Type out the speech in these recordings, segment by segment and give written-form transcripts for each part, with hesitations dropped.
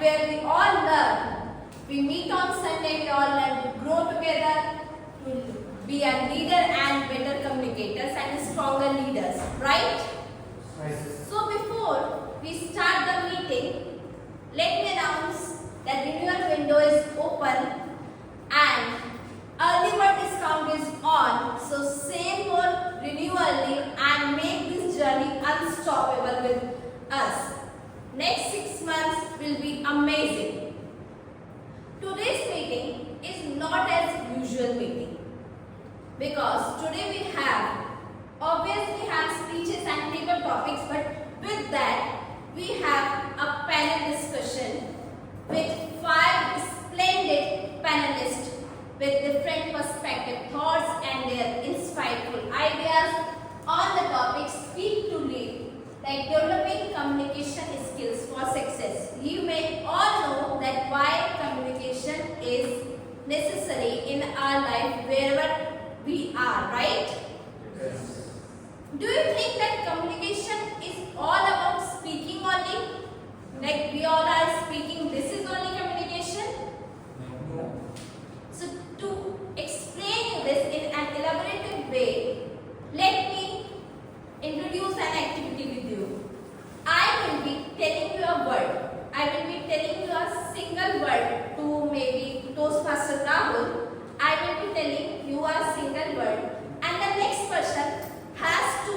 where we all learn. We meet on Sunday, we all learn to grow together, to be a leader and better communicators and stronger leaders, right? Right. So before we start the meeting, let me announce that renewal window is open and early bird discount is on. So save for renewal leave and make this journey unstoppable with us. Next 6 months will be amazing. Today's meeting is not as usual meeting because today we have speeches and paper topics, but with that we have a panel discussion with 5 splendid panelists with different perspective, thoughts and their insightful ideas on the topic Speak to Lead, like developing communication skills for success. You may all know that why communication is necessary in our life wherever we are, right? Yes. Do you think that communication is all about speaking only? Like we all are speaking, this is only communication? No. So to explain this in an elaborative way, let me introduce an activity with you. I will be telling you a word. I will be telling you a single word to maybe Toastmaster Rahul. I will be telling you a single word and the next person has to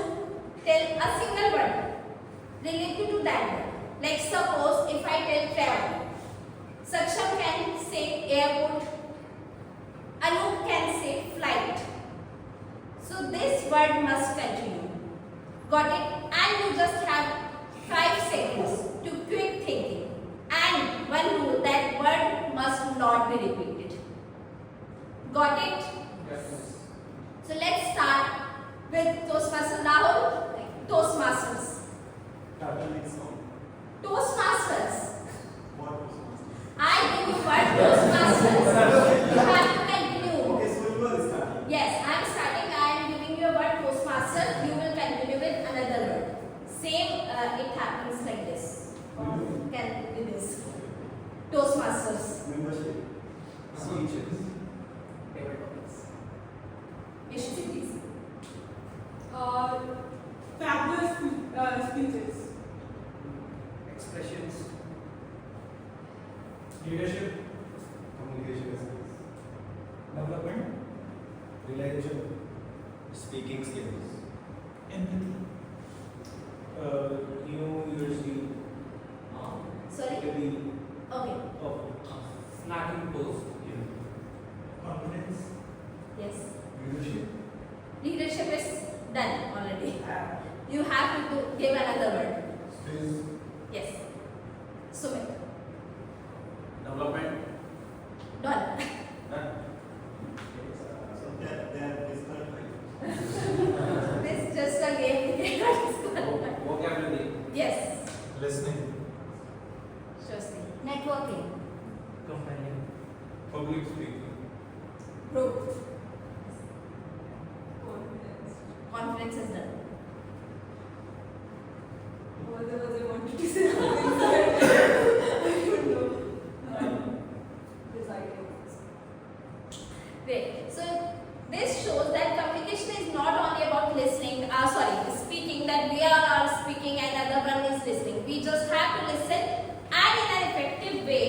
tell a single word related to that word. Like suppose if I tell travel, Saksham can say airport, Anup can say flight. So this word must continue. Got it? And you just have 5 seconds to quick thinking. And one rule, that word must not be repeated. Got it? Yes. So let's start with Toastmaster Rahul. Toastmasters. Toastmasters. I give you word Toastmasters. You have to continue. Okay, so you are starting. Yes, I am starting. I am giving you a word Toastmaster. You will continue with another word. Same, it happens like this. Can do this. Toastmasters. Membership. Speeches. Yashvi, please. Fabulous speeches. Expressions. Leadership. Communication skills. Development. Realization. Speaking skills. Empathy. New university. Sorry? Maybe Okay. snacking post. Confidence. Yes. Leadership. Leadership is done already. You have to give another word. Skills. Yes. Sumit. Development. Done. So that is not right. This is just a game. Vocabulary. Yes. Listening. Shasti. Networking. Companion. Public speaking. Group. Confidence. Confidence is done. What was I wanted to say? I don't know. Deciding. Great. So this shows that communication is not only about listening, speaking, that we are speaking and other one is listening. We just have to listen and in an effective way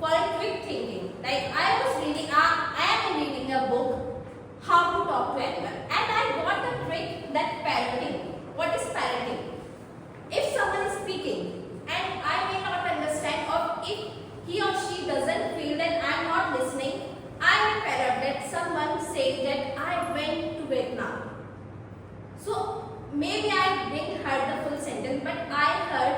for a quick thinking. Like I am reading a book, How to Talk to Anyone, and I got the trick that parroting. What is parroting? If someone is speaking and I may not understand, or if he or she doesn't feel that I am not listening, I will parrot that someone says that I went to Vietnam. So maybe I didn't heard the full sentence, but I heard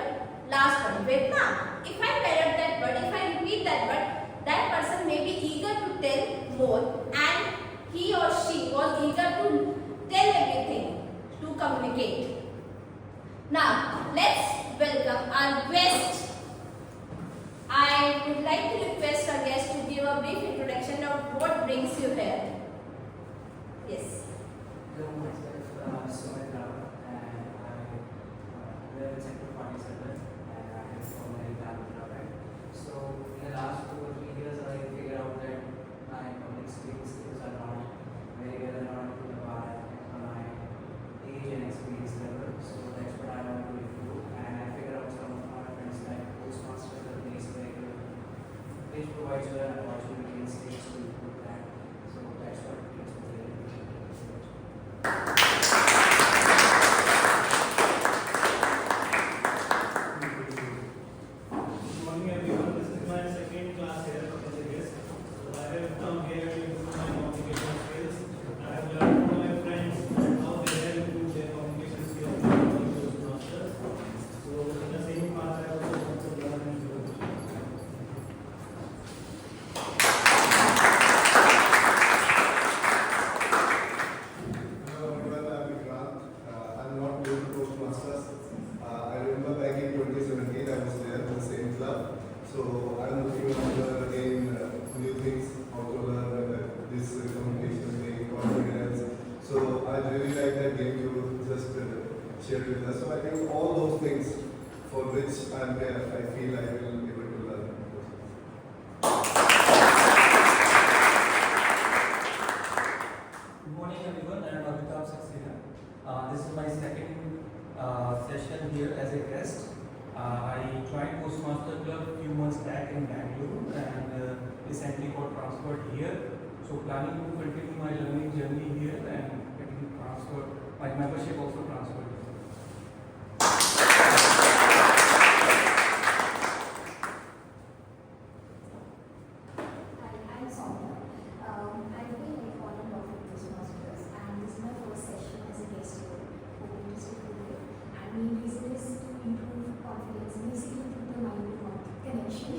last one, Vietnam. If I parrot that word, if I repeat that word, that person may be eager to tell more, and he or she was eager to tell everything, to communicate. Now, let's welcome our guest. I would like to request our guest to give a brief introduction of what brings you here. Yes. Hello, myself, Sumit Rao, and I live in Sector 47, and I am from Millennium. So cheerleader. So I think all those things for which I'm there, I feel I will be able to learn. Good morning everyone, I am Amitabh Saxena. This is my second session here as a guest. I joined Toastmaster Club a few months back in Bangalore and recently got transferred here. So planning to continue my learning journey here and getting transferred, my membership also transferred. Hi, I'm Soumya. I've been a follower of Toastmasters and this is my first session as a guest here. Hoping to speak with you. And main reason is to improve confidence, basically improve the mind-to-mouth connection.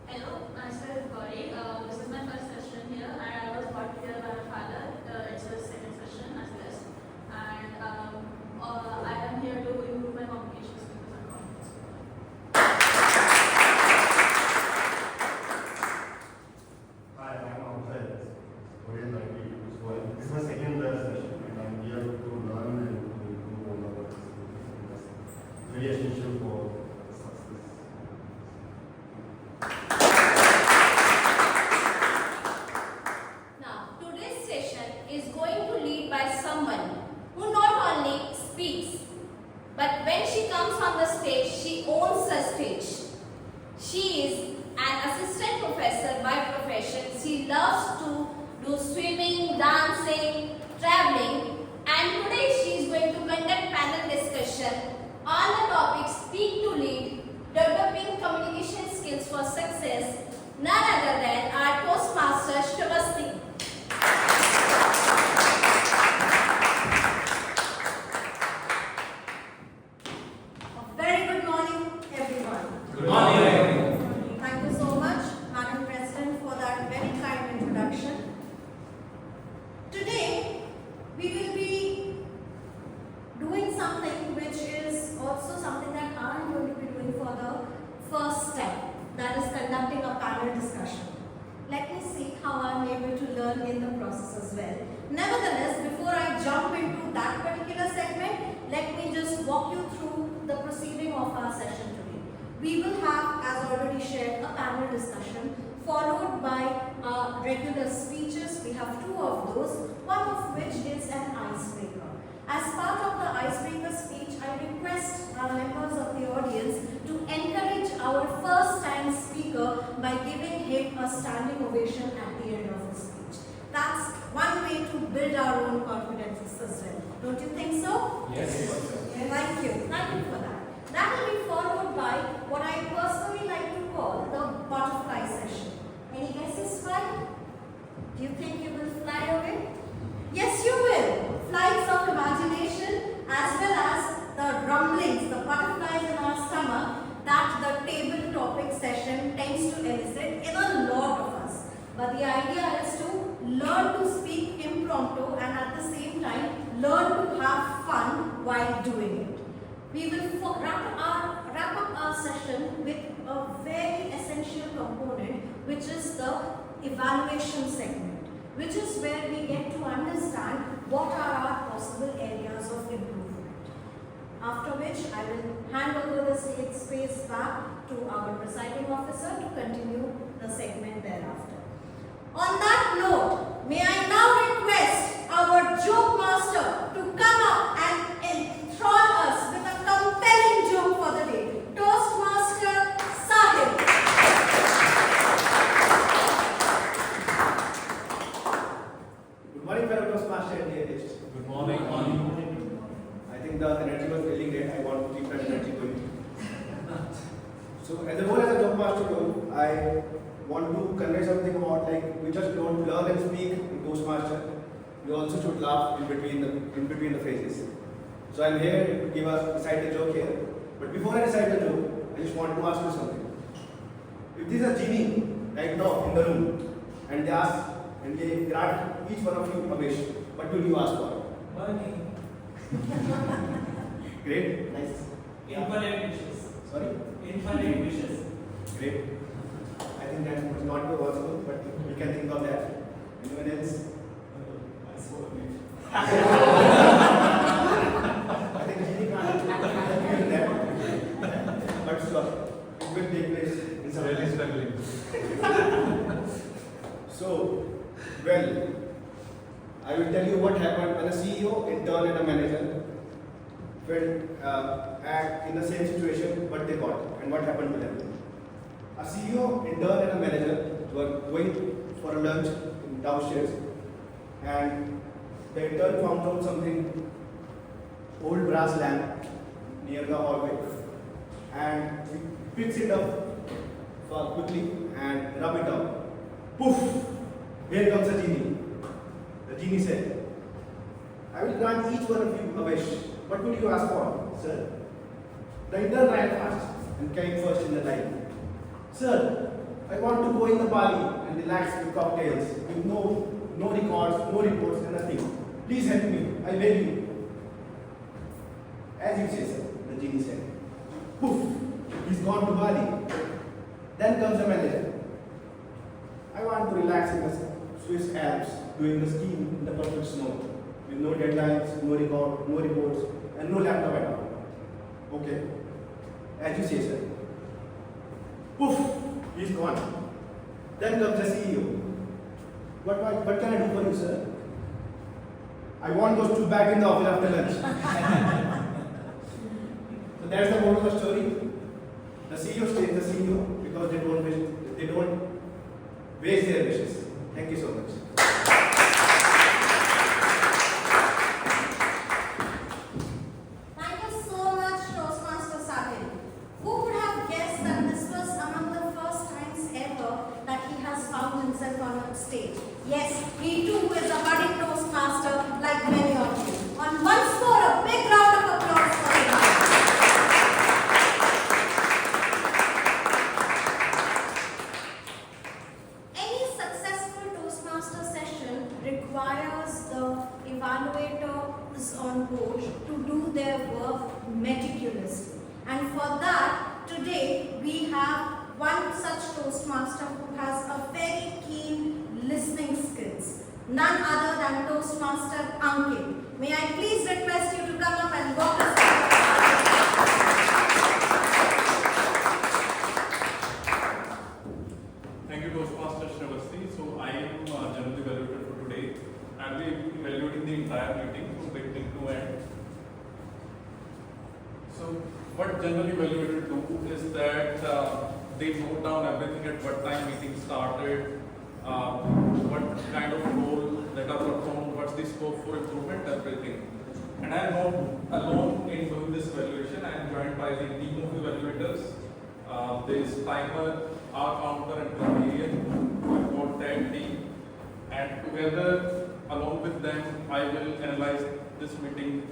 Hello, myself Gauri. This is my first session here, and I was brought here by my father. It's the second session as guest, and I am here to improve my communication skills and confidence. Hi, I'm Amjad, Korean language. So this is my second session, and I'm here to learn and to improve all our skills. It's very essential for success. Now, today's session is going to lead by someone who not only speaks, but when she comes on the stage, she owns the stage. She is an assistant professor by profession. She loves to do swimming, dancing, traveling, and today she is going to conduct panel discussion on the topic Speak to Lead, Developing Communication Skills for Success, none other than our Toastmaster Shravasti. A very good morning, everyone. Good morning. Thank you so much, Madam President, for that very kind introduction. Today, we will be doing something which is also something that I'm going to be doing for the first time, that is conducting a panel discussion. Let me see how I'm able to learn in the process as well. Nevertheless, before I jump into that particular segment, let me just walk you through the proceeding of our session today. We will have, as already shared, a panel discussion followed by regular speeches. We have two of those, one of which is an icebreaker. As part of the icebreaker speech, I request our members of the audience to encourage our first time speaker by giving him a standing ovation at the end of the speech. That's one way to build our own confidence as well. Don't you think so? Yes. Thank you. Thank you for that. That will be followed by what I personally like to call the butterfly session. Any guesses why? Do you think you will fly away? Yes, you will. Flights of imagination as well as the rumblings, the butterflies in our stomach that the table topic session tends to elicit in a lot of us. But the idea is to learn to speak impromptu and at the same time learn to have fun while doing it. We will wrap up our session with a very essential component, which is the evaluation segment, which is where we get to understand what are our possible areas of improvement. After which I will hand over the space back to our presiding officer to continue the segment thereafter. On that note, may I now request our joke master to come up and enthrall us with a compelling joke for the day. Toastmaster Sahib. Good morning, fellow Toastmaster and guests. Good morning. I think the energy was really great. I want to keep that energy going. So, as a role as a job master, I want to convey something about like we just don't learn and speak in Toastmaster. We also should laugh in between the phrases. So I'm here to recite a joke here. But before I recite the joke, I just want to ask you something. If there's a genie right now in the room, and they grant each one of you a wish, what will you ask for? Money. Great, nice. Infinite wishes. Sorry? Infinite wishes. Great. I think think that was not possible, but we can think of that. Anyone else? I think Genie can't do that. But sure, it will take place in some Really time. struggling. So, well, I will tell you what happened when a CEO, intern, and a manager were in the same situation, what they got and what happened to them. A CEO, intern, and a manager were going for a lunch downstairs, and the intern found out something, old brass lamp near the hallway, and he picks it up quickly and rub it up. Poof! Here comes a genie. The genie said, I will grant each one of you a wish. What would you ask for, sir? The intern ran fast and came first in the line. Sir, I want to go in the Bali and relax with cocktails, with no records, no reports, and nothing. Please help me, I beg you. As you say, sir, the genie said. Poof, he's gone to Bali. Then comes the manager. I want to relax in the Swiss Alps, doing the skiing in the perfect snow, with no deadlines, no reports, and no laptop at all. Okay, as you say, sir. Poof, he's gone. Then comes the CEO. What can I do for you, sir? I want those two back in the office after lunch. So that's the moral of the story. The CEO stays the CEO because they don't waste their wishes. Thank you so much. Thank you so much, Toastmaster Sahil. Who would have guessed that this was among the first times ever that he has found himself on a stage? Yes, he too is a budding Toastmaster like many of you. And once more, a big round of applause for him. Any successful Toastmaster session requires the evaluators on board to do their work meticulously. And for that, today we have one such Toastmaster who has a very keen listening skills. None other than Toastmaster Ankit. May I please request you to come up and walk us through. Thank you, Toastmaster Shrivasti. So I am general evaluator for today. I'll be evaluating the entire meeting from beginning to end. So what general evaluators do is that they note down everything at what time meeting started, what kind of role that are performed, what's the scope for improvement, everything. And I am not alone in doing this evaluation. I am joined by the team of evaluators. There is timer, our counter, and custodian. I've got that team, and together, along with them, I will analyze this meeting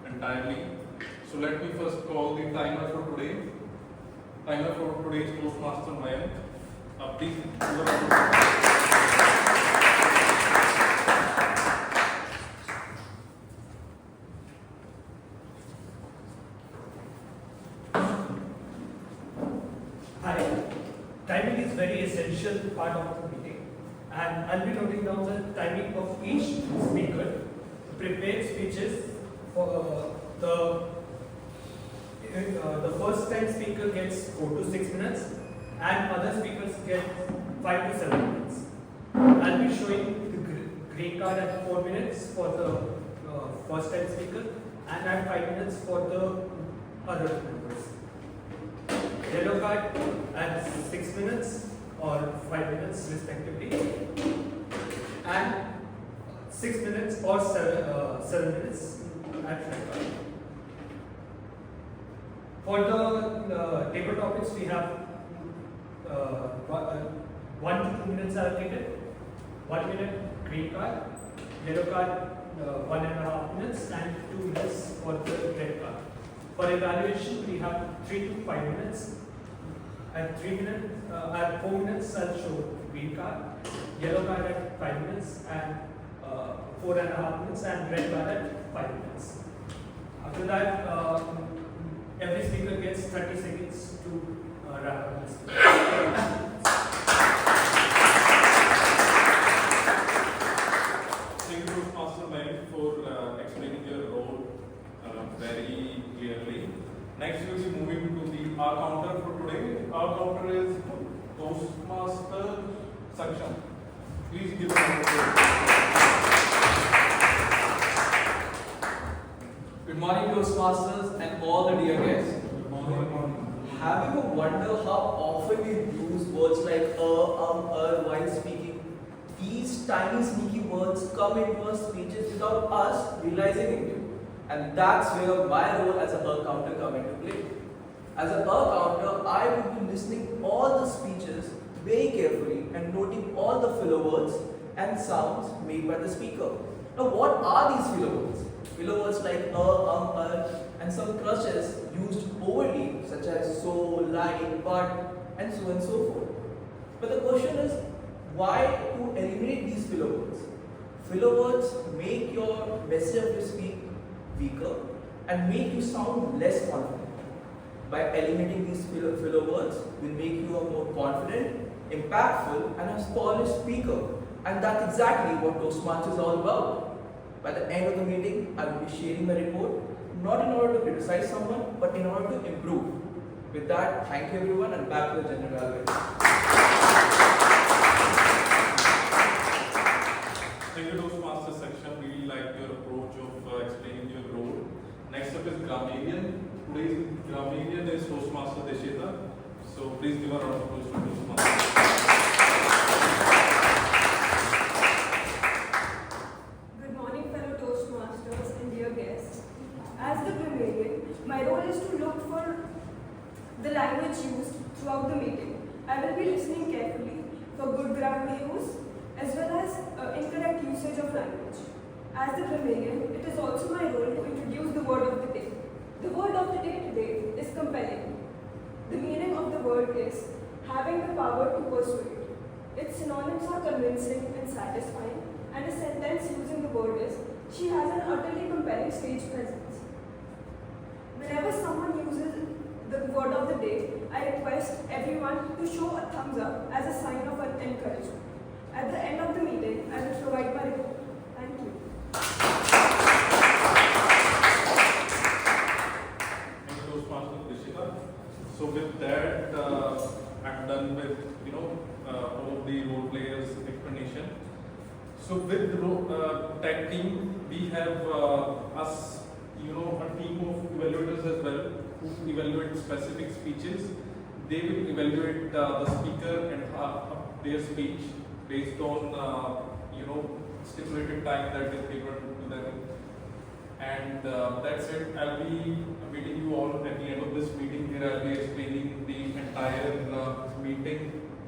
entirely. So let me first call the timer for today. Timer for today's Toastmaster Mayank. Please. Hi. Timing is very essential part of the meeting, and I'll be noting down the timing of each speaker to prepare speeches for the first time speaker gets 4 to 6 minutes, and other speakers get 5 to 7 minutes. I'll be showing the green card at 4 minutes for the first time speaker, and at 5 minutes for the other members. Yellow card at 6 minutes or 5 minutes respectively, and 6 minutes or 7 minutes at red card. For the table topics, we have 1 to 2 minutes allocated, 1 minute green card, yellow card 1.5 minutes, and 2 minutes for the red card. For evaluation, we have 3 to 5 minutes. At 4 minutes, I'll show green card, yellow card at 5 minutes, and 4.5 minutes, and red card at 5 minutes. After that, every speaker gets 30 seconds to wrap up this. very clearly. Next, we'll be moving to the our counter for today. Our counter is Toastmaster section. Please give a round of applause. Good morning, Toastmasters and all the dear guests. Have you ever wondered how often we use words like while speaking? These tiny sneaky words come into our speeches without us realizing it. And that's where my role as a counter comes into play. As a counter, I will be listening all the speeches very carefully and noting all the filler words and sounds made by the speaker. Now, what are these filler words? Filler words like and some crutches used overly, such as so, like, but, and so forth. But the question is, why to eliminate these filler words? Filler words make your message of your speech weaker and make you sound less confident. By eliminating these filler words will make you a more confident, impactful, and a polished speaker. And that's exactly what Toastmasters is all about. By the end of the meeting, I will be sharing my report, not in order to criticize someone, but in order to improve. With that, thank you everyone, and back to the general gallery. Thank you, Toastmaster section. Really like your approach of explaining your role. Next up is Grammarian. Today's Grammarian is Toastmaster Deshita. So please give a round of applause to Toastmaster. Good morning, fellow Toastmasters and dear guests. As the grammarian, my role is to look for the language used throughout the meeting. I will be listening carefully for good grammar use as well as incorrect usage of language. As the grammarian, it is also my role to introduce the word of the day. The word of the day today is compelling. The meaning of the word is having the power to persuade. Its synonyms are convincing and satisfying, and a sentence using the word is, she has an utterly compelling stage presence. Whenever someone uses the word of the day, I request everyone to show a thumbs up as a sign of encouragement. At the end of the meeting, I will provide my report. Thank you. Thank you, Toastmaster Deshita. So with that, I'm done with all the role players explanation. So with tag team, we have us, a team of evaluators as well who evaluate specific speeches. They will evaluate the speaker and their speech based on stipulated time that is given to them. And that's it. I'll be meeting you all at the end of this meeting. Here I'll be explaining the entire meeting,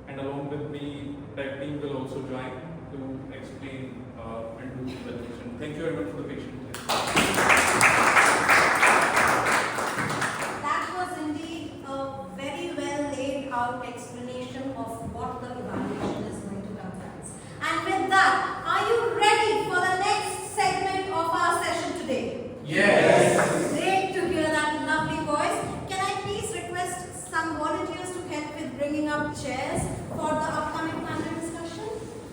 and along with me, tag team will also join to explain and do the evaluation. Thank you very much for the patience. That was indeed a very well laid out explanation of what the evaluation is going to comprise. And with that, are you ready for the next segment of our session today? Yes! Great to hear that lovely voice. Can I please request some volunteers to help with bringing up chairs for the upcoming panel discussion?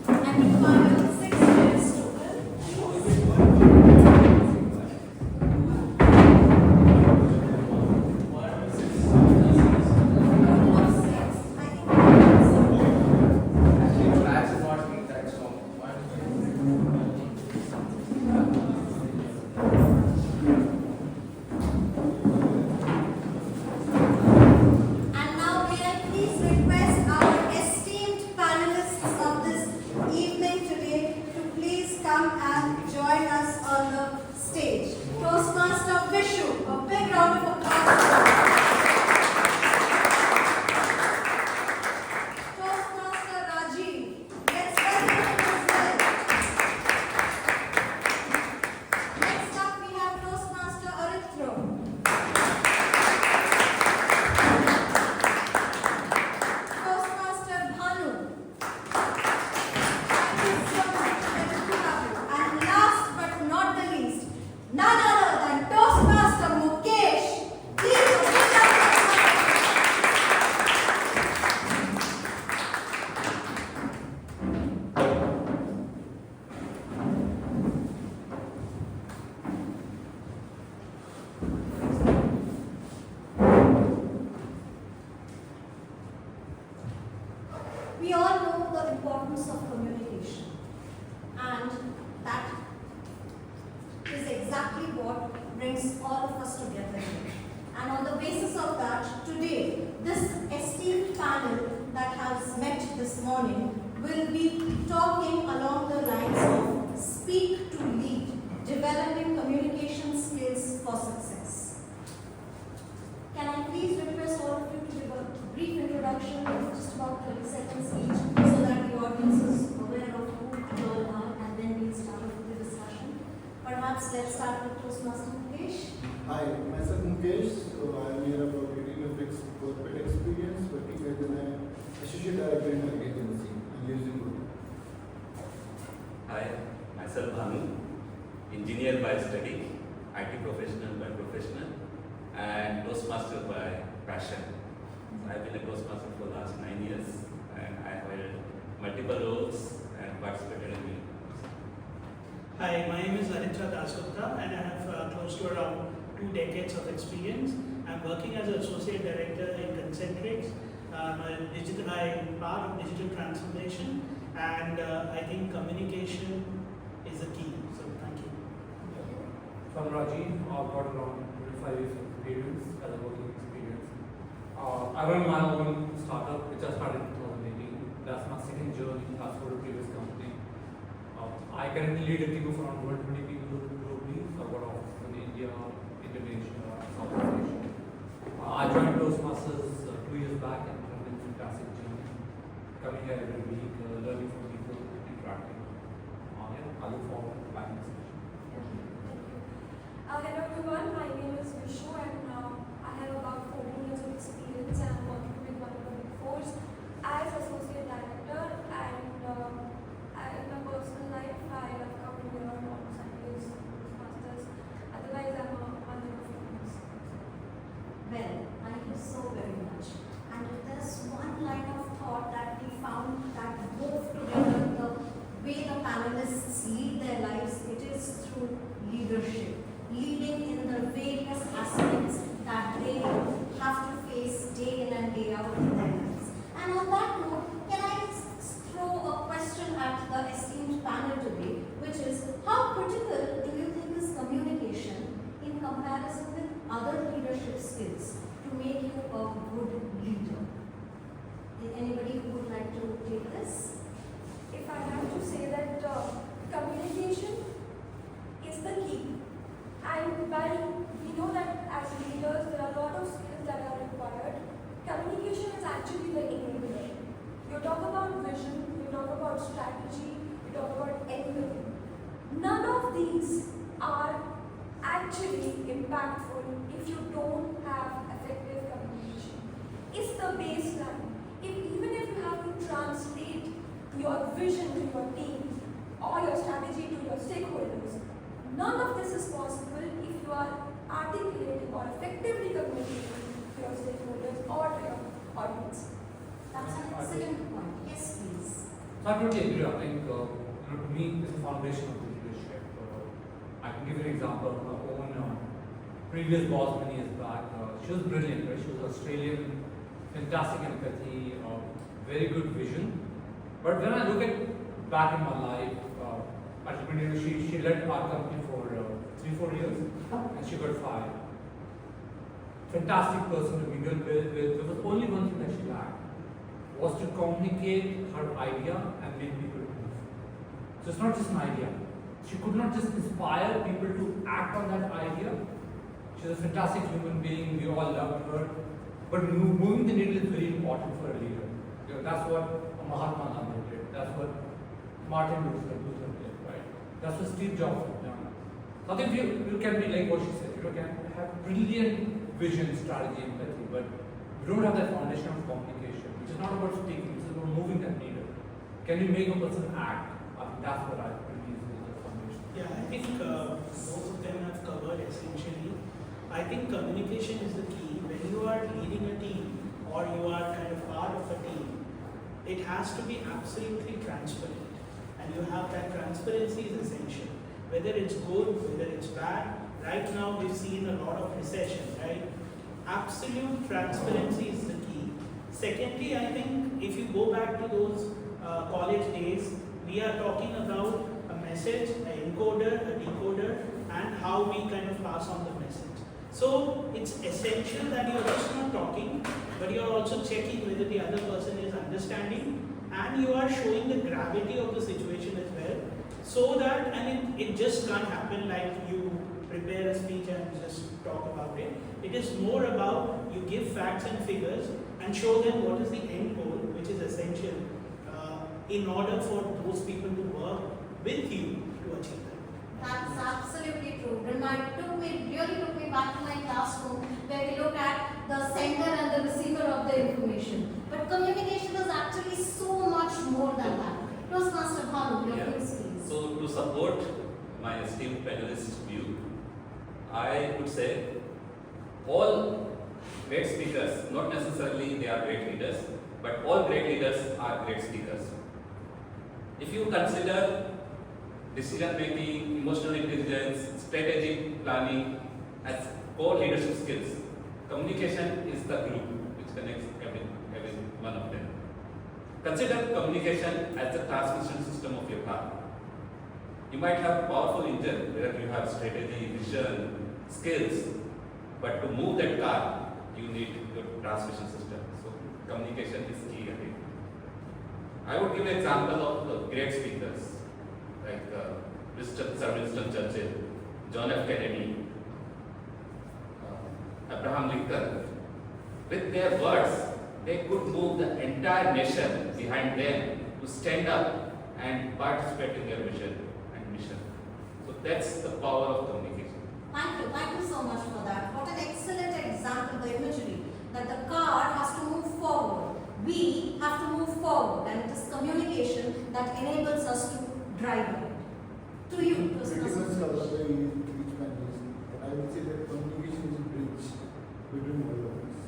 I require 6 chairs total. morning will be talking along the lines of speak to lead, developing communication skills for success. Can I please request all of you to give a brief introduction of just about 30 seconds each so that the audience is aware of who you all are, and then we'll start with the discussion. Perhaps let's start with Toastmaster Mukesh. Hi, myself Mukesh. So I'm here about 18 years of corporate experience working as an associate director in an agency. I'm using Google. Hi, myself Bhanu, engineer by study, IT professional by professional, and Toastmaster by passion. I've been a Toastmaster for the last 9 years, and I have held multiple roles and participated in meetings. Hi, my name is Anitra Dasgupta, and I have close to around 2 decades of experience. I'm working as an associate director in Concentrix. I'm part of digital transformation, and I think communication is the key. So thank you. So I'm Rajiv. I've got around 25 years of experience as a working experience. I run my own startup, which I started in 2018. That's my second journey after the previous company. I currently lead a team of around 120 people globally. So I've got offices in India, Indonesia, Southeast Asia. I joined Toastmasters 2 years back, and it's been a fantastic journey. Coming here every week, learning from people, interacting. I look forward to back in this session. Hello everyone, my name is Vishu, and I have about 14 years of experience, and I'm working with one of the big fours as associate director. And in my personal life, I love coming here on Sundays, Toastmasters. Otherwise, I'm a mother of friends. Well, thank you so very much. And if there's one line of thought that we found that wove together the way the panelists lead their lives, it is through leadership. Leading in the various aspects that they have to face day in and day out in their lives. And on that note, can I throw a question at the esteemed panel today, which is, how critical do you think is communication in comparison with other leadership skills to make you a good leader? Anybody who would like to take this? If I have to say that communication is the key. And while we know that as leaders there are a lot of skills that are required, communication is actually the enabler. You talk about vision, you talk about strategy, you talk about anything. None of these are actually impactful if you don't have effective communication. It's the baseline. Even if you have to translate your vision to your team or your strategy to your stakeholders, none of this is possible if you are articulating or effectively communicating to your stakeholders or to your audience. That's an excellent point. Yes, please. So I totally agree. I think to me, it's the foundation of the leadership. I can give you an example. My own previous boss many years back, she was brilliant, right? She was Australian, fantastic empathy, very good vision. But when I look at back in my life, she led our company for 3-4 years, and she got fired. Fantastic person to mingle with. There was only one thing that she lacked, was to communicate her idea and make people move. So it's not just an idea. She could not just inspire people to act on that idea. She's a fantastic human being. We all loved her. But moving the needle is very important for a leader. That's what Mahatma Gandhi did. That's what Martin Luther did, right? That's what Steve Jobs did. I think you can be like what she said. You can have brilliant vision, strategy, empathy, but you don't have that foundation of communication, which is not about speaking, it's about moving that needle. Can you make a person act? I think that's what I believe is the foundation. Yeah, I think both of them have covered essentially. I think communication is the key. When you are leading a team or you are kind of part of a team, it has to be absolutely transparent. And you have that transparency is essential. Whether it's good, whether it's bad. Right now we've seen a lot of recession, right? Absolute transparency is the key. Secondly, I think if you go back to those college days, we are talking about a message, an encoder, a decoder, and how we kind of pass on the message. So it's essential that you're just not talking, but you're also checking whether the other person is understanding and you are showing the gravity of the situation as well, so that, and it just can't happen like you prepare a speech and just talk about it. It is more about you give facts and figures and show them what is the end goal, which is essential in order for those people to work with you to achieve that. That's absolutely true. Really took me back to my classroom where we look at the sender and the receiver of the information. But communication is actually so much more than that. Toastmaster Bhanu, your views, please. So to support my esteemed panelist view, I would say all great speakers, not necessarily they are great leaders, but all great leaders are great speakers. If you consider decision making, emotional intelligence, strategic planning as core leadership skills, communication is the glue which connects every one of them. Consider communication as the transmission system of your car. You might have a powerful engine where you have strategy, vision, skills, but to move that car, you need your transmission system. So communication is key again. I would give an example of the great speakers like Sir Winston Churchill, John F. Kennedy, Abraham Lincoln. With their words, they could move the entire nation behind them to stand up and participate in their vision and mission. So that's the power of communication. Thank you so much for that. What an excellent example, the imagery, that the car has to move forward. We have to move forward, and it is communication that enables us to drive it. To you, Pretty much covered by each panelist. I would say that communication is a bridge between all of us.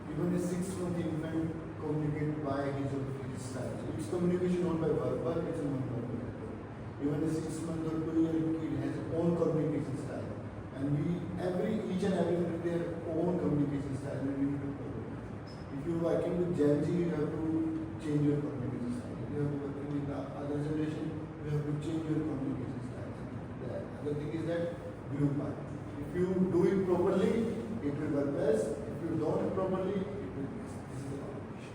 Even a 6-month infant communicates by his or his style. So it's communication not by verbal, it's a non-verbal. Even a 6-month or 2-year-old kid has his own communication style. And each and every one their own communication style, and we need to follow. If you are working with Gen Z, you have to change your communication style. If you are working with the other generation, you have to change your communication style. The other thing is that glue part. If you do it properly, it will work best. If you don't properly, it will miss. This is the communication.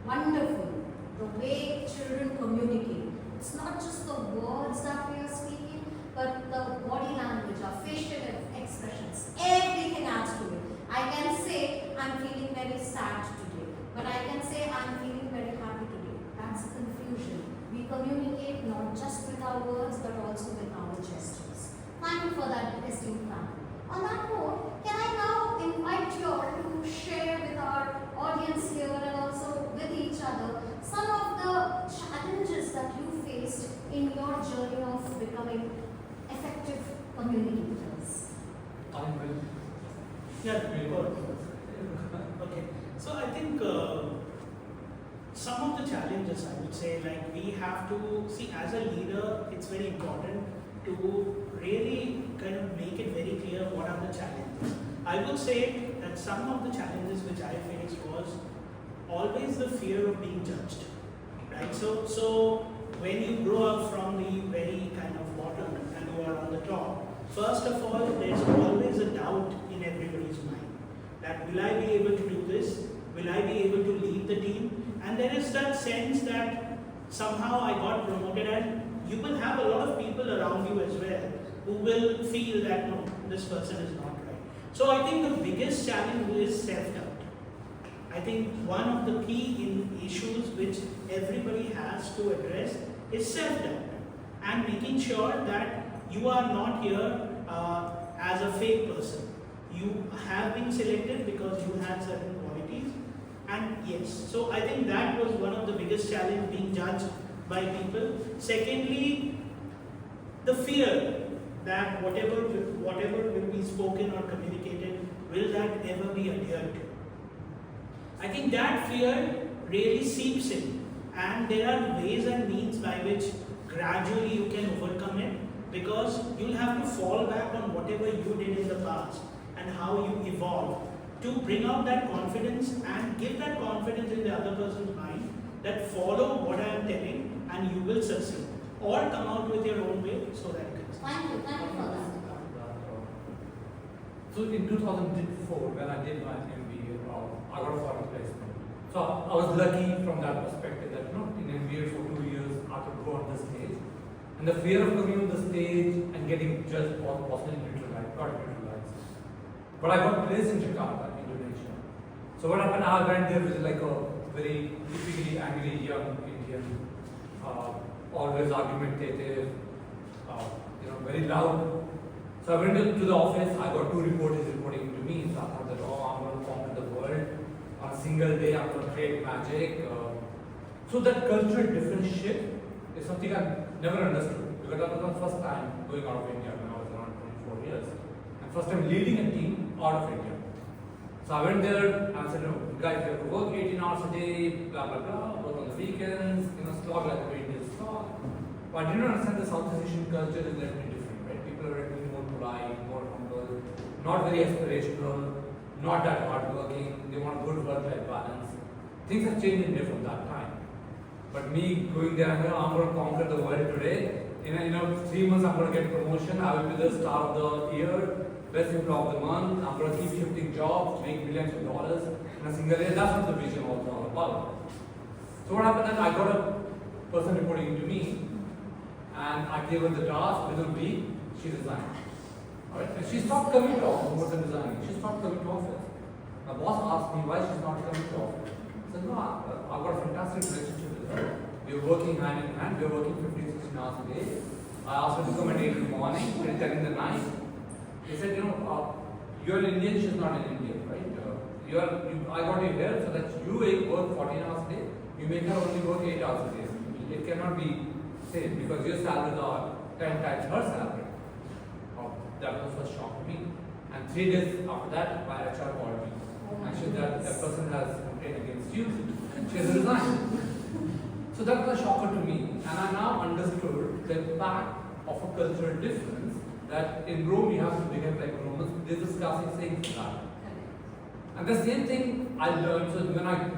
Wonderful. The way children communicate. It's not just the words that we are speaking, but the body language, our facial expressions, everything adds to it. I can say I'm feeling very sad today, but I can say I'm feeling very happy today. That's a confusion. We communicate not just with our words, but also with our gestures. Thank you for that, esteemed panel. On that note, can I now invite you all to share with our audience here and also with each other some of the challenges that you faced in your journey of becoming effective communicators? Yeah, very good. Okay, so I think some of the challenges, I would say, like we have to see as a leader, it's very important to really kind of make it very clear what are the challenges. I would say that some of the challenges which I faced was always the fear of being judged, right? So when you grow up from the very kind of bottom and you are on the top, first of all, there's always a doubt in everybody's mind that will I be able to do this? Will I be able to lead the team? And there is that sense that somehow I got promoted, and you will have a lot of people around you as well who will feel that no, this person is not right. So I think the biggest challenge is self-doubt. I think one of the key issues which everybody has to address is self-doubt, and making sure that you are not here as a fake person. You have been selected because you have certain qualities, and yes, so I think that was one of the biggest challenges, being judged by people. Secondly, the fear that whatever will be spoken or communicated, will that ever be adhered to? I think that fear really seeps in, and there are ways and means by which gradually you can overcome it, because you'll have to fall back on whatever you did in the past and how you evolved to bring out that confidence and give that confidence in the other person's mind that follow what I am telling and you will succeed, or come out with your own way so that you can succeed. Thank you for that. So in 2004, when I did my MBA, I got a foreign placement. So I was lucky from that perspective that in MBA for 2 years I could go on the stage. And the fear of coming on the stage and getting judged was neutralized. But I got placed in Jakarta, Indonesia. So what happened, I went there with like a very typically angry young Indian, always argumentative, very loud. So I went to the office, I got 2 reporters reporting to me. So I thought that, I'm going to conquer the world. On a single day, I'm going to create magic. So that cultural difference shift is something I never understood. Because that was my first time going out of India when I was around 24 years. And first time leading a team out of India. So I went there and I said, guys, you have to work 18 hours a day, blah, blah, blah, work on the weekends, slog like a way Indian slog. But I didn't understand the South Asian culture is a little bit different, right? People are really more polite, more humble, not very aspirational, not that hardworking, they want good work-life balance. Things have changed in India from that time. But me going there, I'm going to conquer the world today. In 3 months, I'm going to get promotion. I will be the star of the year, best employee of the month. I'm going to keep shifting jobs, make millions of dollars in a single year. That's what the vision was all about. So what happened then? I got a person reporting to me, and I gave her the task. Within a week, she resigned. Alright? And she stopped coming to office more than resigning. She stopped coming to office. My boss asked me why she's not coming to office. I said, no, I've got a fantastic relationship with her. We're working hand in hand. We're working 15, 16 hours a day. I asked her to come at 8 in the morning, till 10 in the night. He said, you're an Indian, she's not an Indian, right? I got you here so that you work 14 hours a day. You make her only work 8 hours a day. It cannot be same because your salaries are 10 times her salary. That was a shock to me. And 3 days after that, my HR called me. And she said that person has complained against you. She has resigned. So that was a shocker to me. And I now understood the impact of a cultural difference that in Rome you have to behave like Romans. There's this classic saying for that. And the same thing I learned. So when I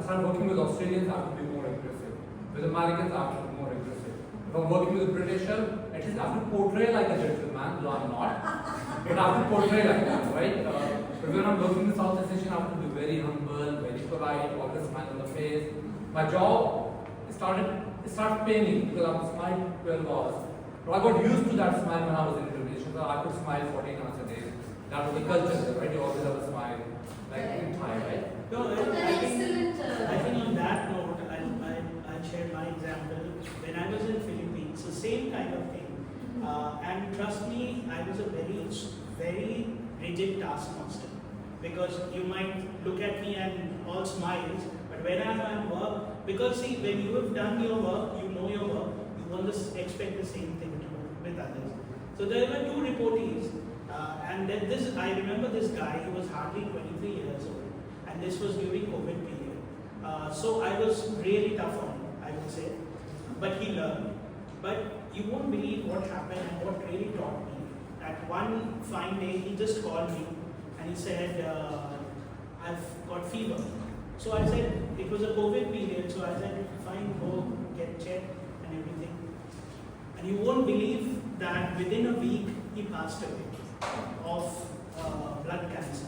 started working with Australians, I have to be more aggressive. With Americans, I have to be more aggressive. If I'm working with a Britisher, at least I have to portray like a gentleman, though I'm not. But I have to portray like that, right? But when I'm working with South Asian, I have to be very humble, very polite, always smile on the face. My job started paining because I was smiling 12 hours. But I got used to that smile when I was in Indonesia. So I could smile 14 hours a day. That was the culture, right? You always have a smile, like in Thai, right? No, I think on that note, I'll share my example. When I was in Philippines, the same kind of thing. And trust me, I was a very rigid taskmaster. Because you might look at me and all smiles, but when I'm at work, because see, when you have done your work, you know your work, you always expect the same thing with others. So there were 2 reportees, and then I remember this guy, he was hardly 23 years old, and this was during COVID period. So I was really tough on him, I would say, but he learned. But you won't believe what happened and what really taught me. At one fine day, he just called me and he said, I've got fever. So I said, it was a COVID period, so I said, fine, go get checked and everything. And you won't believe that within a week, he passed away of blood cancer.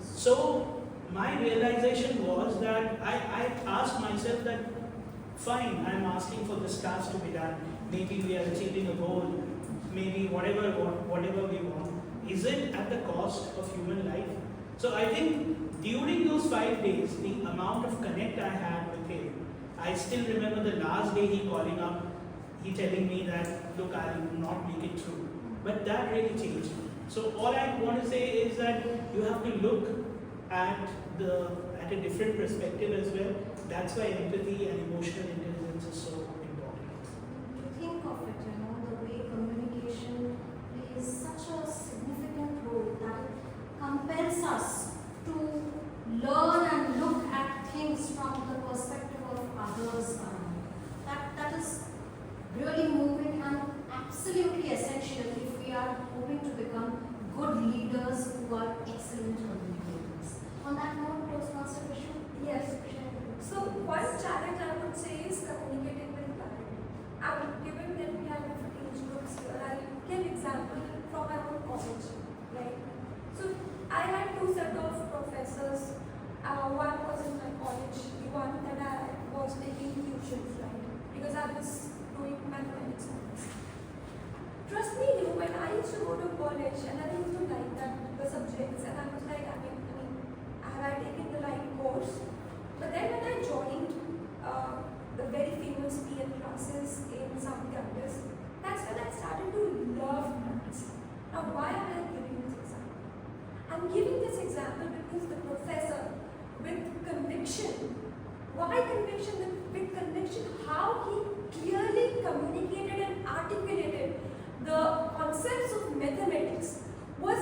So my realization was that I asked myself that, fine, I'm asking for this task to be done. Maybe we are achieving a goal, maybe whatever we want. Is it at the cost of human life? So I think during those 5 days, the amount of connect I had with him, I still remember the last day he calling up, he telling me that, look, I will not make it through. But that really changed me. So all I want to say is that you have to look at a different perspective as well. That's why empathy and emotional intelligence is so important. Think of it, the way communication plays such a significant role that it compels us to learn and look at things from the perspective of others. That is really moving and absolutely essential if we are hoping to become good leaders who are excellent communicators. On that note, Toastmaster Vishu? Yes. So one challenge I would say is communicating with clarity. And given that we have different age groups here, I'll give example from my own college, right? So I had 2 set of professors. One was in my one that I was taking tuitions, right? Because I was doing mathematics. Trust me, when I used to go to college and I used to like the subjects, and I was like, have I taken the right course? But then when I joined the very famous PL classes in some campus, that's when I started to love maths. Now, why am I giving this example? I'm giving this example because the professor, with conviction, why conviction? With conviction, how he clearly communicated and articulated the concepts of mathematics was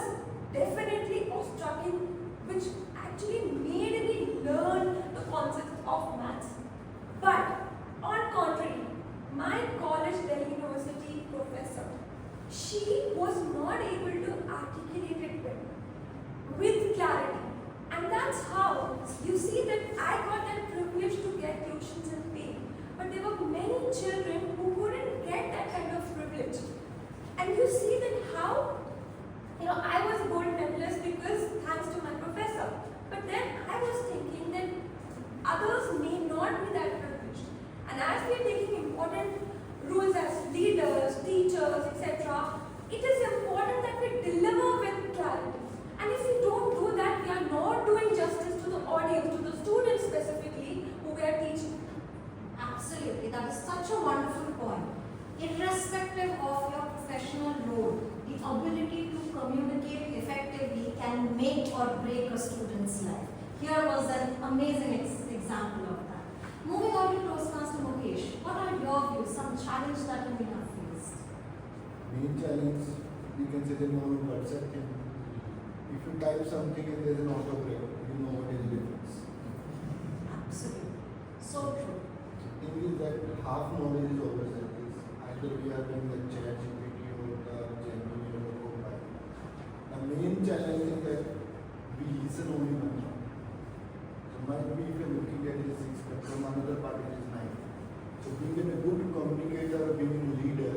definitely awe-striking, which actually made me learn the concepts of maths. But on contrary, my college Delhi University professor, she was not able to articulate it well, with clarity. And that's how you see that I got that privilege to get tuitions and pay. But there were many children who couldn't get that kind of privilege. And you see that how, I was gold medalist because thanks to my professor. But then I was thinking that others may not be that privileged. And as we are taking important roles as leaders, teachers, etc., it is important that we deliver with clarity. And if we don't do that, we are not doing justice to the audience, to the students specifically who we are teaching. Absolutely, that is such a wonderful point. Irrespective of your professional role, the ability to communicate effectively can make or break a student's life. Here was an amazing example of that. Moving on to Toastmaster Mukesh, what are your views, some challenge that you may have faced? Main challenge, you can say the no WhatsApp thing. If you type something and there's an autocorrect, you know what is the difference. Absolutely. So true. The thing is that half knowledge is always like this. Either we are doing the chat GPT or the Gemini or the Copilot. The main challenge is that we listen only one part. So might be if you're looking at it 6, but from another part it is 9. So being a good communicator or being a leader,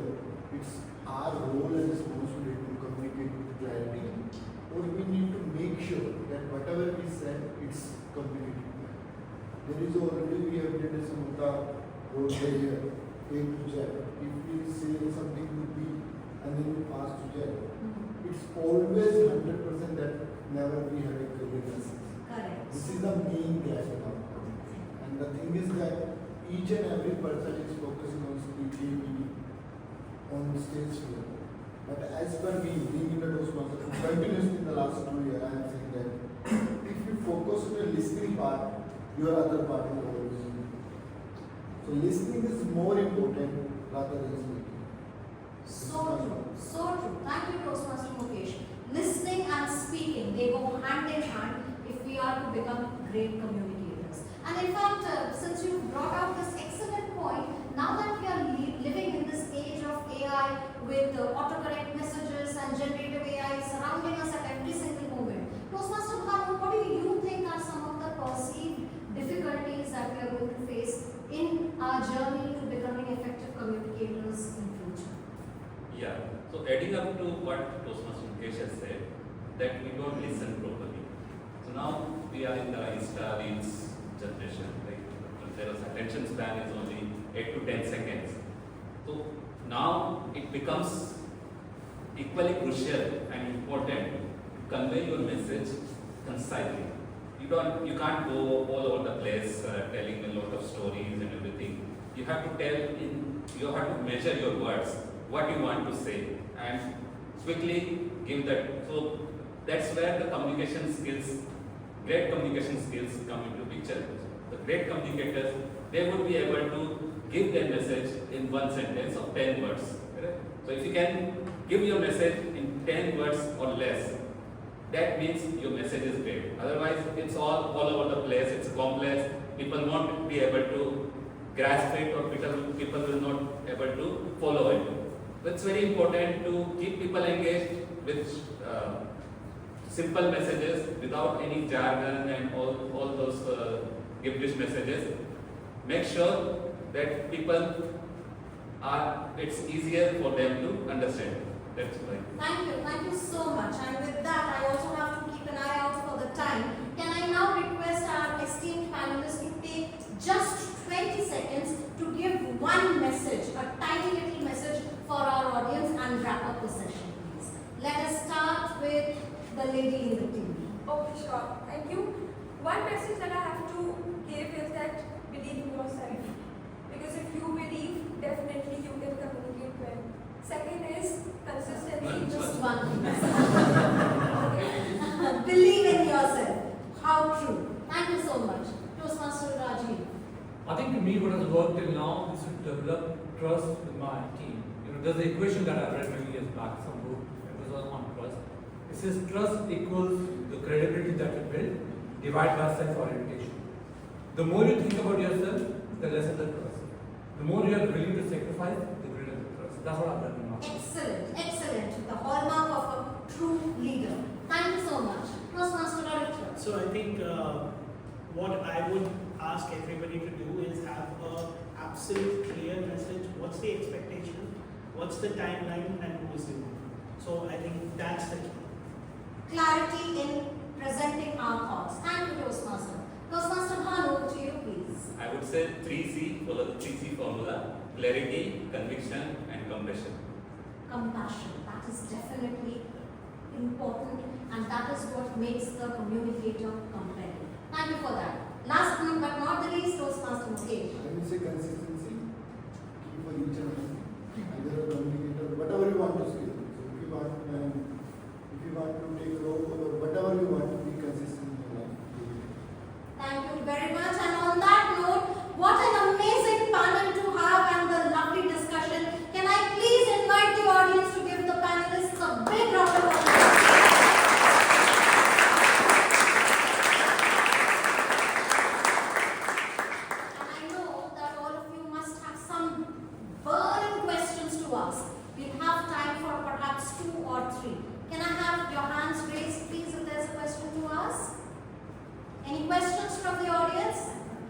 it's our role and responsibility to communicate with clarity. Or we need to make sure that whatever we said, it's communicated. There is already, we have written some of the road here, A to Z. If we say something to B and then we pass to Z, it's always 100% that never we have a clear message. Correct. This is the main gap in our communication. And the thing is that each and every person is focusing on speaking on the stage here. But as per me, being in the Toastmasters, continuously in the last 2 years, I am saying that if you focus on the listening part, your other part is always important. So listening is more important rather than speaking. So true, so true. Thank you, Toastmaster Mukesh. Listening and speaking, they go hand in hand if we are to become great communicators. And in fact, since you brought out this excellent point, now that we are living in this age of AI with autocorrect messages and generative AI surrounding us at every single moment, Toastmaster Bhanu, what do you think are some of the perceived difficulties that we are going to face in our journey to becoming effective communicators in future? Yeah, so adding up to what Toastmaster Mukesh has said, that we don't listen properly. So now we are in the Insta Reels generation, like there is attention span is only 8 to 10 seconds. So now it becomes equally crucial and important to convey your message concisely. You can't go all over the place telling a lot of stories and everything. You have to you have to measure your words, what you want to say, and quickly give that. So that's where the communication skills, great communication skills come into picture. The great communicators, they would be able to give their message in one sentence of 10 words. Correct? So if you can give your message in 10 words or less, that means your message is great. Otherwise, it's all over the place, it's complex, people won't be able to grasp it, or people will not be able to follow it. So it's very important to keep people engaged with simple messages without any jargon and all those gibberish messages. Make sure that it's easier for them to understand. That's right. Thank you so much. And with that, I also have to keep an eye out for the time. Can I now request our esteemed panelists to take Okay, sure. Thank you. One message that I have to give is that believe in yourself. Because if you believe, definitely you can communicate well. Second is consistency. Just one. Believe in yourself. How true. Thank you so much. Toastmaster Rajiv. I think to me what has worked till now is to develop trust with my team. There's an equation that I read many years back, some book, it was on trust. It says trust equals the credibility that you build divided by self-orientation. The more you think about yourself, the lesser the trust. The more you are willing to sacrifice, the greater the trust. That's what I've done in my life. Excellent, excellent. The hallmark of a true leader. Thank you so much. Toastmaster Director. So I think what I would ask everybody to do is have a absolute clear message. What's the expectation? What's the timeline, and who is doing it? So I think that's the key. Clarity in presenting our thoughts. Thank you, Toastmaster. Toastmaster Bhanu, over to you, please. I would say 3C, follow the 3C formula: clarity, conviction, and compassion. Compassion. That is definitely important, and that is what makes the communicator compelling. Thank you for that. Last but not the least, Toastmaster Mukesh. I will say consistency. Keep for each other. Either a communicator, whatever you want to say. So if you want to take role or whatever you want, be consistent in your life. Thank you very much. And on that note, what an amazing panel to have and the lovely discussion. Can I please invite the audience to give the panelists a big round of applause? And I know that all of you must have some burning questions to ask. We'll have time for perhaps 2 or 3. Can I have your hands raised, please, if there's a question to ask? Any questions from the audience?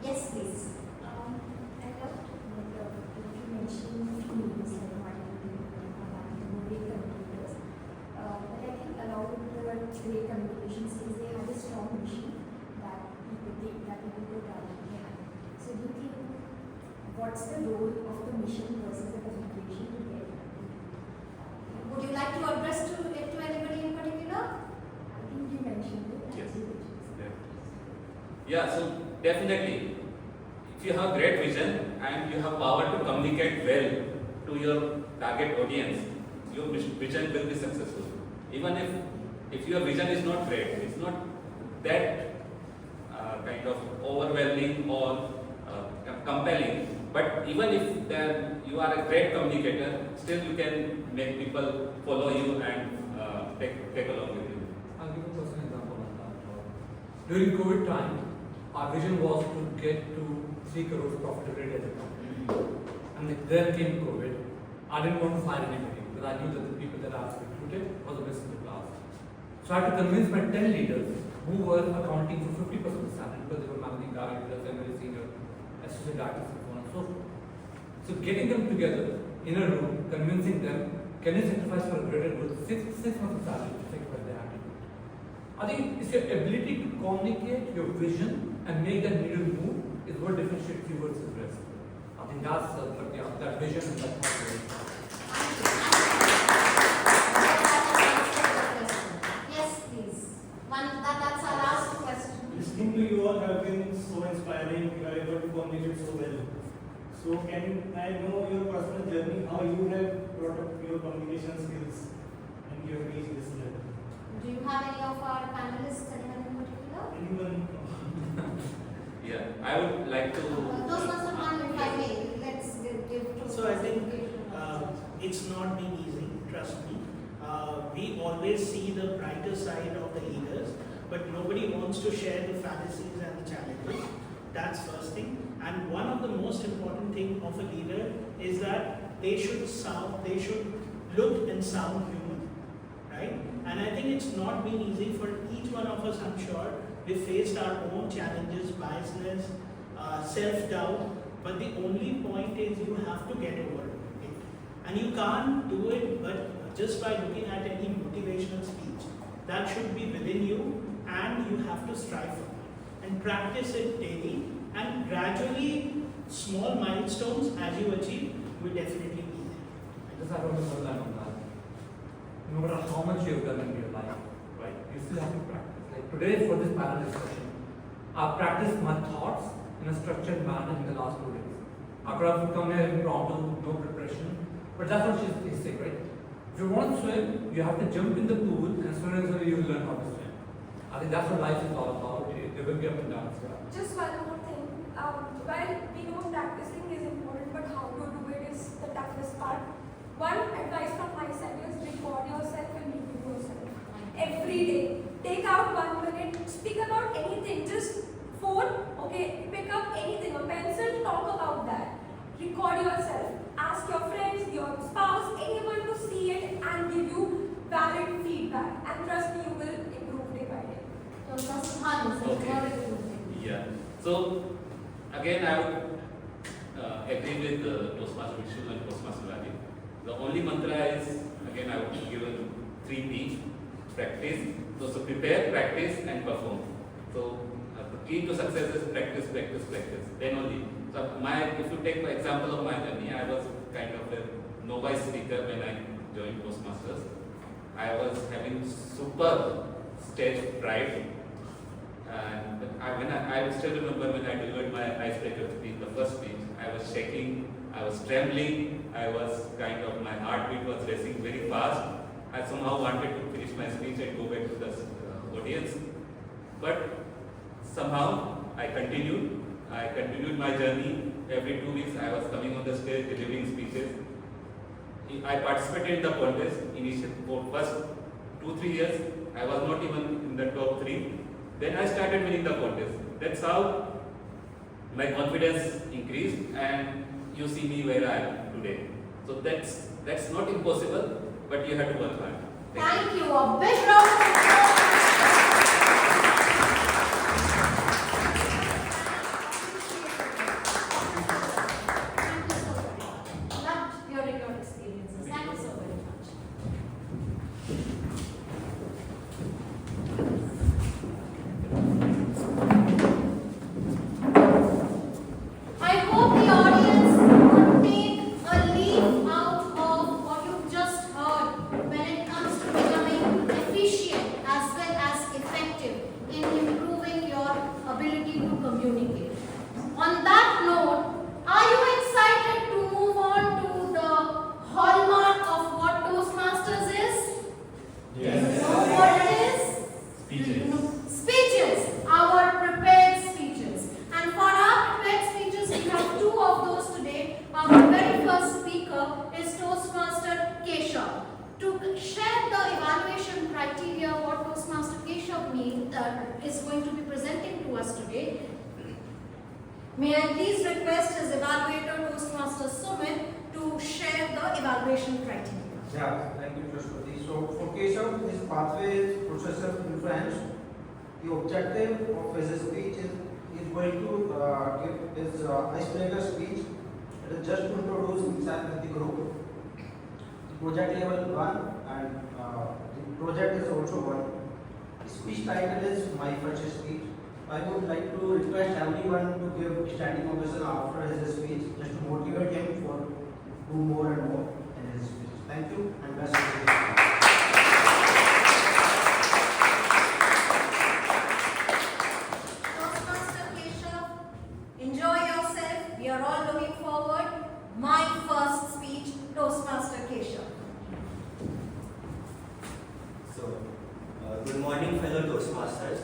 Yes, please. I loved what you mentioned feelings like marketing and great communicators. But I think along with the great communication skills, they had a strong mission that people could rally behind. So do you think what's the role of the mission versus the communication to get? Would you like to address it to anybody in particular? I think you mentioned it. Yes. Yeah, so definitely, if you have great vision and you have power to communicate well to your target audience, your vision will be successful. Even if your vision is not great, it's not that kind of overwhelming or compelling, but even if you are a great communicator, still you can make people follow you and take along with you. I'll give a personal example on that. During COVID time, our vision was to get to 3 crores profitability as a company. And then came COVID. I didn't want to fire anybody because I knew that the people that I was recruited was the best in the class. So I had to convince my 10 leaders who were accounting for 50% of the salary because they were managing directors and very senior associate directors and so on and so forth. So getting them together in a room, convincing them, can you sacrifice for a greater good? 6 months of salary to sacrifice their happy. I think it's your ability to communicate your vision and make that needle move is what differentiates you versus the rest. I think that's that vision and that's my vision. Yes, please. That's our last question. Listening to you all have been so inspiring. You are able to communicate so well. So can I know your personal journey, how you have brought up your communication skills and you have reached this level? Do you have any of our panelists, anyone in particular? Anyone? Yeah, I would like to. Toastmaster Bhanu, if I may, let's give So I think it's not been easy, trust me. We always see the brighter side of the leaders, but nobody wants to share the fallacies and the challenges. That's first thing. And one of the most important thing of a leader is that they should look and sound human, right? And I think it's not been easy for each one of us, I'm sure. We faced our own challenges, biasness, self-doubt, but the only point is you have to get over it. And you can't do it but just by looking at any motivational speech. That should be within you and you have to strive for it. And practice it daily and gradually small milestones as you achieve will definitely be there. I just have to line on that. No matter how much you've done in your life, right, you still have to practice. Like Today for this panel discussion, I've practiced my thoughts in a structured manner in the last 2 days. I could have come here impromptu, no preparation, but that's what she's saying, right? If you want to swim, you have to jump in the pool, and slowly you will learn how to swim. I think that's what life is all about. There will be up and downs. Yeah. Just one more thing. While we know practicing is important, but how to do it is the toughest part. One advice from my side is record yourself and review yourself. Every day. Take out 1 minute, speak about anything. Just phone, okay, pick up anything, a pencil, talk about that. Record yourself. Ask your friends, your spouse, anyone to see it and give you valid feedback. And trust me, you will improve day by day. So that's fun. Okay. Yeah. So again, I would agree with the Toastmaster Vishu and Toastmaster Ravi. The only mantra is, again, I would give 3 P: practice. So prepare, practice, and perform. So the key to success is practice, practice, practice. Then only. So if you take the example of my journey, I was kind of a novice speaker when I joined Toastmasters. I was having super stage fright. And I still remember when I delivered my icebreaker speech, the first speech, I was shaking, I was trembling, my heartbeat was racing very fast. I somehow wanted to finish my speech and go back to the audience. But somehow I continued my journey. Every 2 weeks I was coming on the stage delivering speeches. I participated in the contest. Initially, for first 2-3 years, I was not even in the top 3. Then I started winning the contest. That's how my confidence increased, and you see me where I am today. So that's not impossible, but you have to work hard. Thank you. A big round of applause. Loved hearing your experiences. Thank you so very much. I hope the audience would take a leaf out of what you've just heard when it comes to becoming efficient as well as effective in improving your ability to communicate. On that note, are you excited to move on to the hallmark of what Toastmasters is? Yes. Know what it is? Speeches, our prepared speeches. And for our prepared speeches, we have 2 of those today. Our very first speaker is Toastmaster Keshav. To share the evaluation criteria, what Toastmaster Keshav is going to be presenting to us today, may I please request his evaluator, Toastmaster Sumit, to share the evaluation criteria. Yeah, thank you, Joshpati. So, for Keshav, his pathway is processor influence. The objective of his speech is going to give his icebreaker speech. It is just to introduce himself with the group. Project level 1 and the project is also 1. The speech title is My First Speech. I would like to request everyone to give standing ovation after his speech, just to motivate him for do more and more in his speech. Thank you and best wishes. Toastmaster Keshav, enjoy yourself. We are all looking forward. My first speech, Toastmaster Keshav. So, good morning, fellow Toastmasters.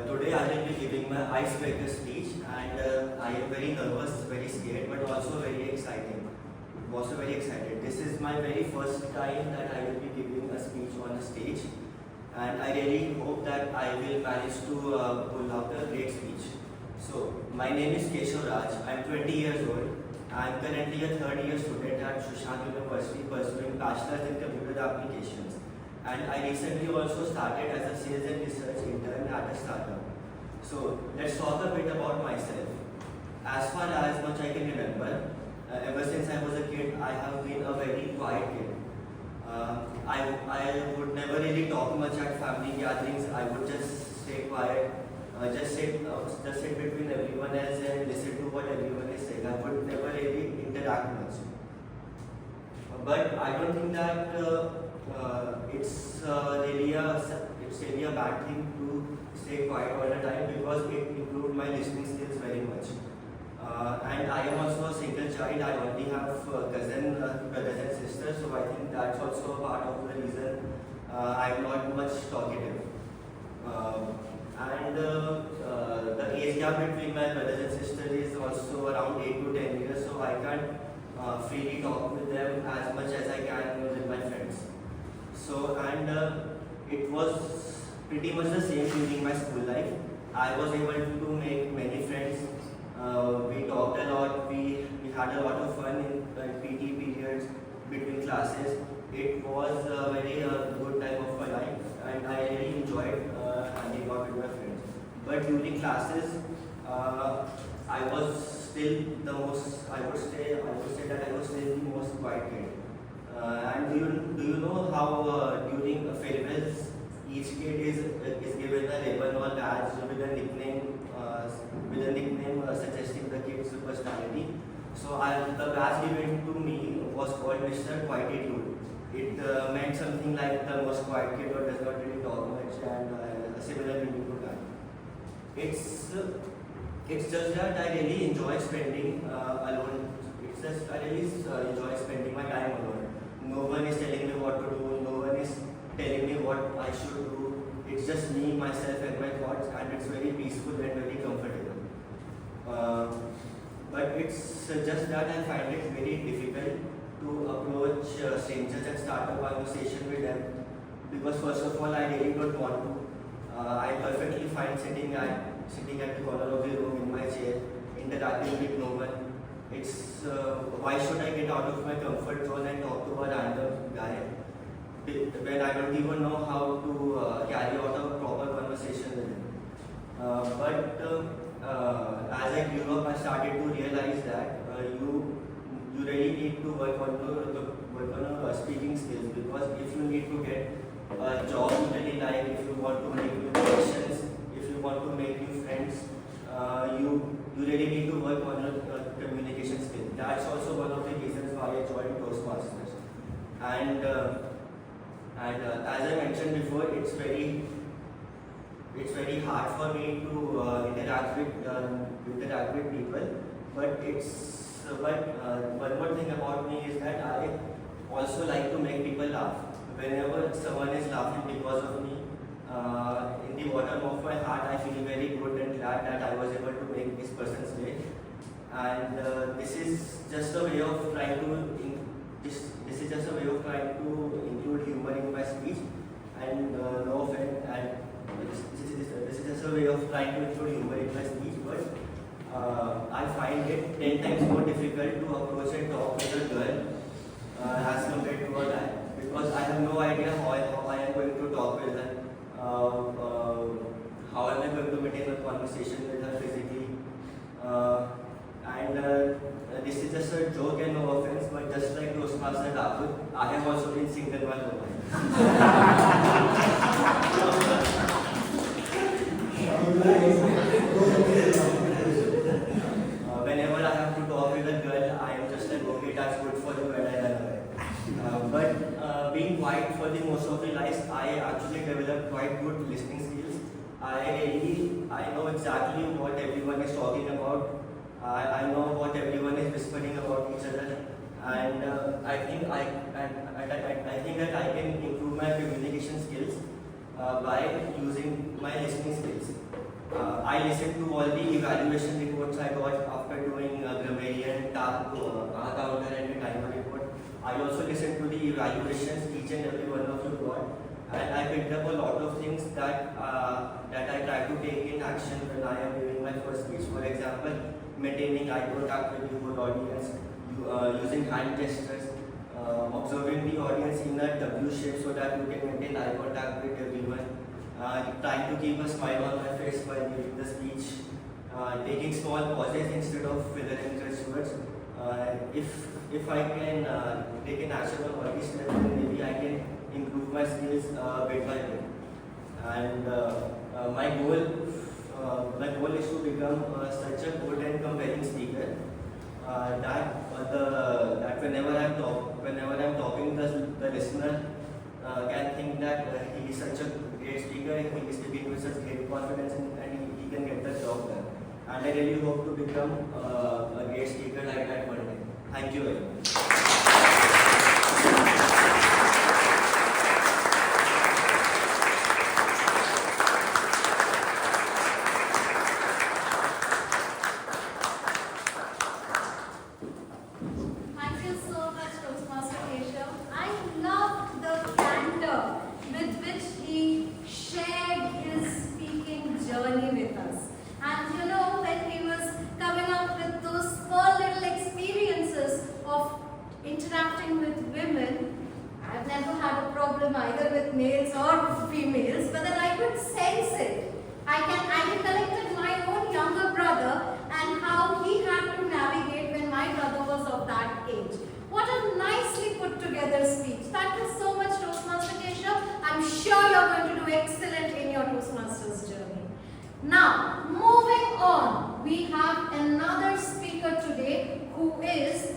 Today I will be giving my icebreaker speech, and I am very nervous, very scared, but also very exciting. Also very excited. This is my very first time that I will be giving a speech on a stage, and I really hope that I will manage to pull out a great speech. So, my name is Keshav Raj. I am 20 years old. I am currently a 3rd-year student at Sushant University pursuing Bachelor's in Computer Applications. And I recently also started as a sales and research intern at a startup. So let's talk a bit about myself. As far as much I can remember, ever since I was a kid, I have been a very quiet kid. I would never really talk much at family gatherings. I would just stay quiet, just sit between everyone else and listen to what everyone is saying. I would never really interact much. But I don't think that it's really a bad thing to stay quiet all the time because it improved my listening skills very much. And I am also a single child. I only have brothers and sisters, so I think that's also a part of the reason I'm not much talkative. And the age gap between my brothers and sisters is also around 8 to 10 years, so I can't freely talk with them as much as I can with my friends. So, and it was pretty much the same during my school life. I was able to make many friends. We talked a lot, we had a lot of fun in PT periods between classes. It was a very good time of my life, and I really enjoyed hanging out with my friends. But during classes, I was still the most, I would say that I was still the most quiet kid. And do you know how during farewells, each kid is given a ribbon or badge with a nickname suggesting the kid's personality. So the badge given to me was called Mr. Quiety Dude. It meant something like the most quiet kid or does not really talk much, and a similar meaning to that. It's just that I really enjoy spending alone. It's just I really enjoy spending my time alone. No one is telling me what to do. No one is telling me what I should do. It's just me, myself, and my thoughts, and it's very peaceful and very comfortable. But it's just that I find it very difficult to approach strangers and start a conversation with them, because first of all, I really don't want to. I perfectly fine sitting at the corner of the room in my chair, interacting with no one. It's why should I get out of my comfort zone and talk to a random guy when I don't even know how to carry out a proper conversation with him. But as I grew up, I started to realize that you really need to work on speaking skills, because if you need to get a job you really like, if you want to make new connections, if you want to make new friends, you really need to work on your communication skills. That's also one of the reasons why I joined Toastmasters. And as I mentioned before, it's very hard for me to interact with people. But one more thing about me is that I also like to make people laugh. Whenever someone is laughing because of me, in the bottom of my heart, I feel very good and glad that I was able to make this person's day. And this is just a way of trying to include humor in my speech. And no offense, and this is just a way of trying to include humor in my speech. But I find it 10 times more difficult to approach and talk with a girl as compared to a guy, because I have no idea how I am going to talk with her, how am I going to maintain a conversation with her physically. This is just a joke and no offense, but just like Toastmaster Rahul, I have also been single one woman. Whenever I have to talk with a girl, I am just like, okay, that's good for you, and I run away. But being quiet for the most of the life, I actually developed quite good listening skills. I know exactly what everyone is talking about. I know what everyone is whispering about each other, and I think that I can improve my communication skills by using my listening skills. I listened to all the evaluation reports I got after doing grammarian, counter, and the timer report. I also listened to the evaluations each and every one of you got, and I picked up a lot of things that I try to take in action when I am giving my first speech. For example, maintaining eye contact with the whole audience, using hand gestures, observing the audience in a W shape so that you can maintain eye contact with everyone, trying to keep a smile on my face while giving the speech, taking small pauses instead of filler and crutch words. If I can take an action on all these steps, then maybe I can improve my skills bit by bit. And my goal is to become such a good and compelling speaker that whenever I'm talking, the listener can think that he is such a great speaker. He is speaking with such great confidence and he can get the job done. And I really hope to become a great speaker like that one day. Thank you very much. Thank you so much, Toastmaster Keshav. I loved the candor with which he shared his speaking journey with us. And you know, when he was coming up with those small little experiences of interacting with women, I've never had a problem either with males or females, but then I could sense it. I recollected my own younger brother and how he had to navigate when my brother was of that age. What a nicely put together speech. Thank you so much, Toastmaster Keshav. I'm sure you're going to do excellent in your Toastmasters journey. Now, moving on, we have another speaker today who is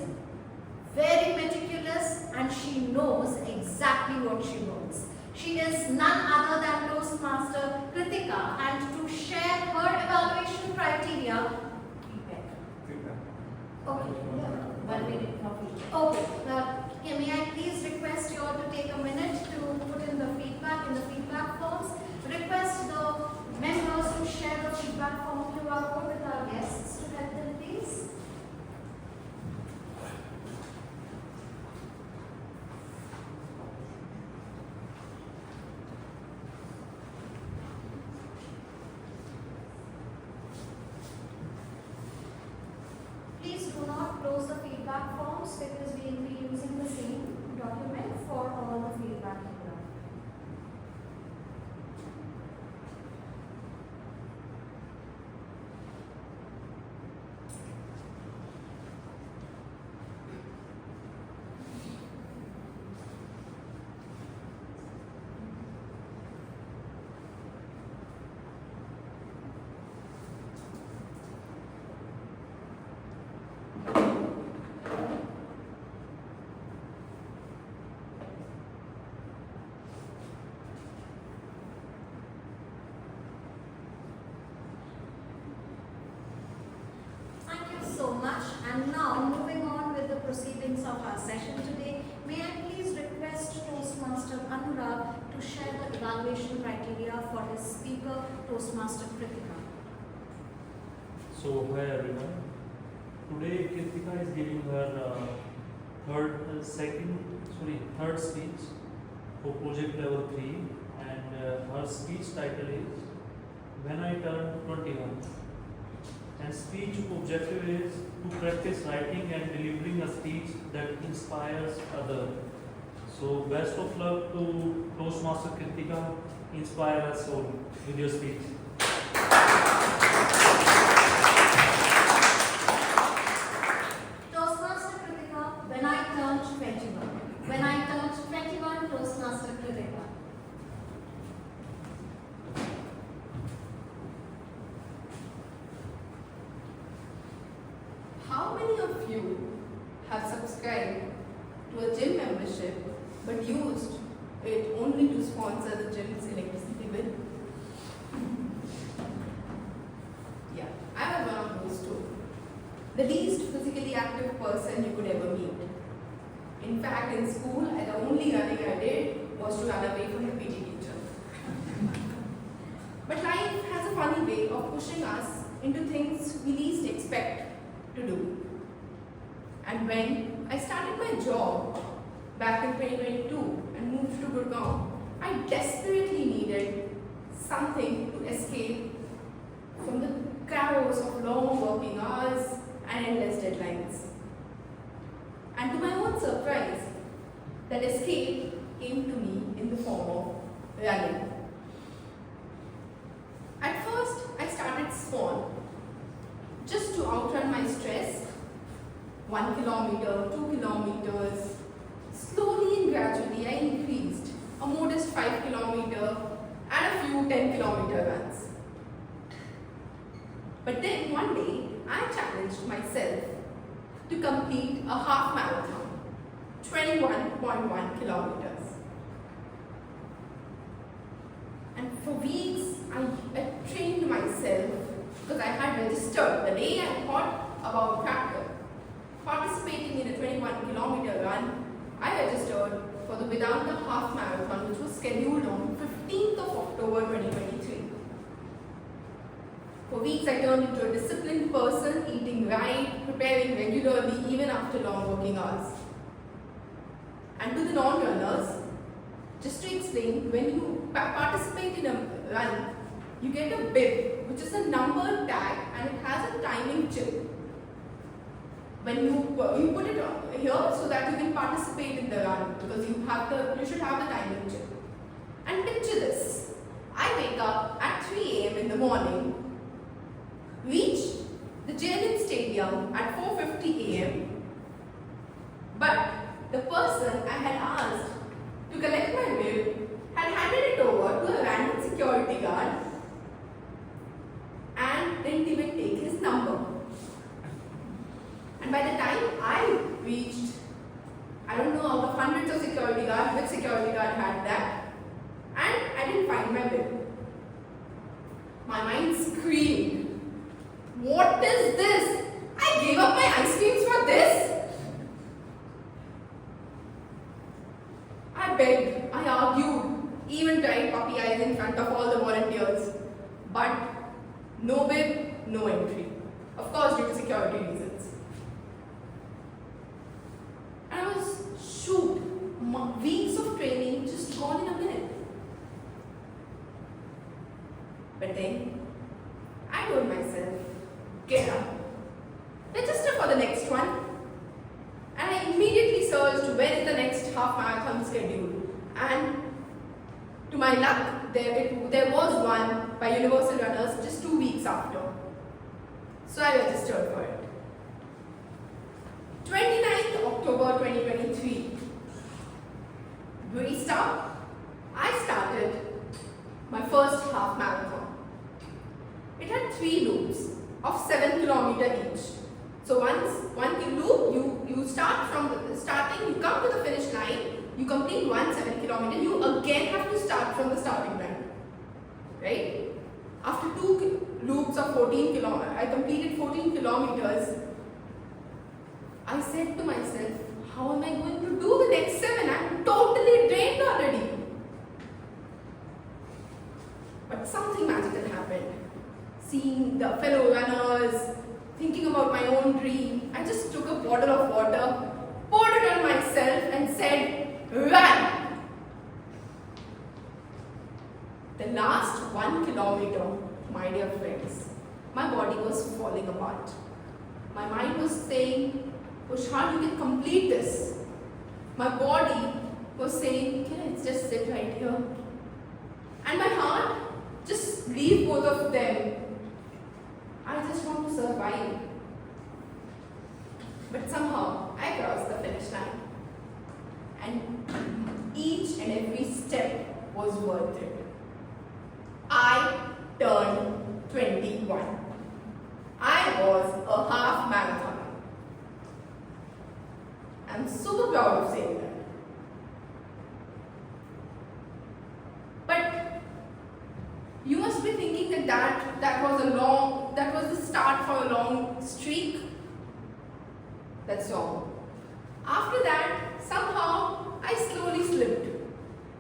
very meticulous and she knows exactly what she wants. She is none other than Toastmaster Kritika, and to share her evaluation criteria, okay, 1 minute copy. Okay, now may I please request you all to take a minute to put in the feedback forms. Request the members who share the feedback form QR code with our guests to help them, please. Please do not close the feedback forms because we will be using the same document for all the feedback here. So much. And now moving on with the proceedings of our session today, may I please request Toastmaster Anurag to share the evaluation criteria for his speaker, Toastmaster Kritika. So hi everyone. Today Kritika is giving her third speech for project level 3, and her speech title is When I Turn 21. And speech objective is to practice writing and delivering a speech that inspires others. So best of luck to Toastmaster Kritika. Inspire us all with your speech. Toastmaster Kritika, when I turned 21. When I turned 21, Toastmaster Kritika. How many of you have subscribed to a gym membership but used it only to sponsor the gym's electricity bill? Yeah, I was one of those too. The least physically active person you could ever meet. In fact, in school, the only running I did was to run away from the PT teacher. But life has a funny way of pushing us into things we least expect to do. And when I started my job back in 2022 and moved to Gurgaon, I desperately needed something to escape from the chaos of long working hours and endless deadlines. And to my own surprise, that escape came to me in the form of running. At first, I started small, just to outrun my stress. 1 kilometer, 2 kilometers. Slowly and gradually I increased a modest 5 kilometer and a few 10 kilometer runs. But then one day I challenged myself to complete a half marathon, 21.1 kilometers. And for weeks, I trained myself because I had registered the day I thought about participating in a 21-kilometer run. I registered for the Vedanta Half Marathon, which was scheduled on 15th of October 2023. For weeks, I turned into a disciplined person, eating right, preparing regularly, even after long working hours. And to the non-runners, just to explain, when you participate in a run, you get a bib, which is a number tag, and it has a timing chip. When you put it here so that you can participate in the run, because you should have the timing chip. And picture this: I wake up at 3 a.m. in the morning, reach the Jailin Stadium at 4:50 a.m. But the person I had asked to collect my bib had handed it over to a random security guard and didn't even take his number. And by the time I reached, I don't know out of hundreds of security guards, which security guard had that, and I didn't find my bib. My mind screamed, "What is this? I gave up my ice creams for this?" I begged, I argued, even tried puppy eyes in front of all the volunteers. But no bib, no entry. Of course, due to security reasons. And I was shoot. Weeks of training just gone in a minute. But then, I told myself, get up, register for the next one. And I immediately searched when is the next half marathon scheduled. And to my luck, there was one by Universal Runners just 2 weeks after. So I registered for it. 29th October 2023. Restart. I started my first half marathon. It had 3 loops of 7 kilometers each. So once you loop, you start from the starting, you come to the finish line, you complete 1 7 kilometer, you again have to start from the starting line. Right? After 2 loops of 14 kilometers, I completed 14 kilometers. I said to myself, how am I going to do the next 7? I'm totally drained already. But something magical happened. Seeing the fellow runners, thinking about my own dream, I just took a bottle of water, poured it on myself and said, run! The last 1 kilometer, my dear friends, my body was falling apart. My mind was saying, push hard, you can complete this. My body was saying, okay, let's just sit right here. And my heart, just leave both of them. I just want to survive. But somehow, I crossed the finish line. And each and every step was worth it. I turned 21. I was a half marathoner. I'm super proud of saying that. But you must be thinking that was the start for a long streak. That's wrong. After that, somehow I slowly slipped.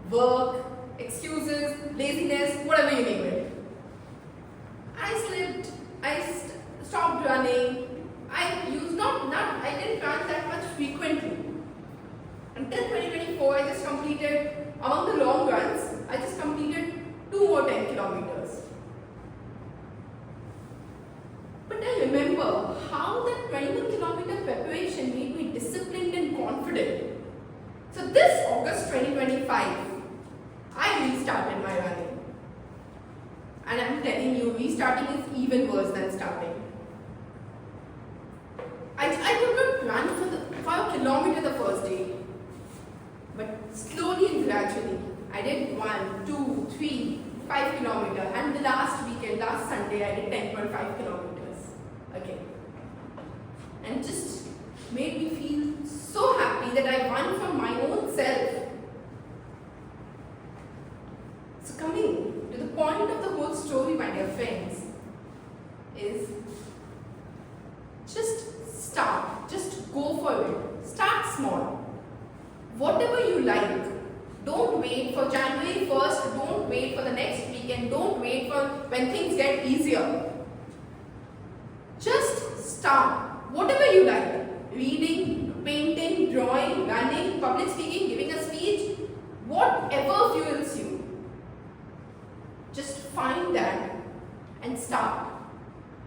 Work, excuses, laziness, whatever you name it. I slipped. I stopped running. I didn't run that much frequently. Until 2024, I just completed, among the long runs, I just completed 2 more 10 kilometers. But I remember how that 21-kilometer preparation made me disciplined and confident. So this August 2025, I restarted my running. And I'm telling you, restarting is even worse than starting. I could not run for a kilometer the first day. But slowly and gradually, I did 1, 2, 3, 5 kilometers. And the last weekend, last Sunday, I did 10.5 kilometers. Okay. And it just made me feel so happy that I won for my own self. So coming to the is just start, just go for it. Start small. Whatever you like. Don't wait for January 1st, don't wait for the next weekend, don't wait for when things get easier. Just start. Whatever you like. Reading, painting, drawing, running, public speaking, giving a speech, whatever fuels you. Just find that and start.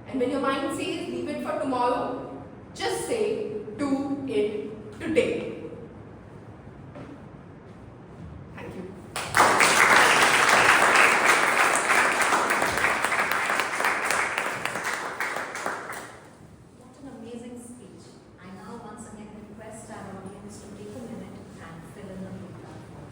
And when your mind says leave it for tomorrow, just say do it today. Thank you. What an amazing speech. I now once again request our audience to take a minute and fill in the feedback form.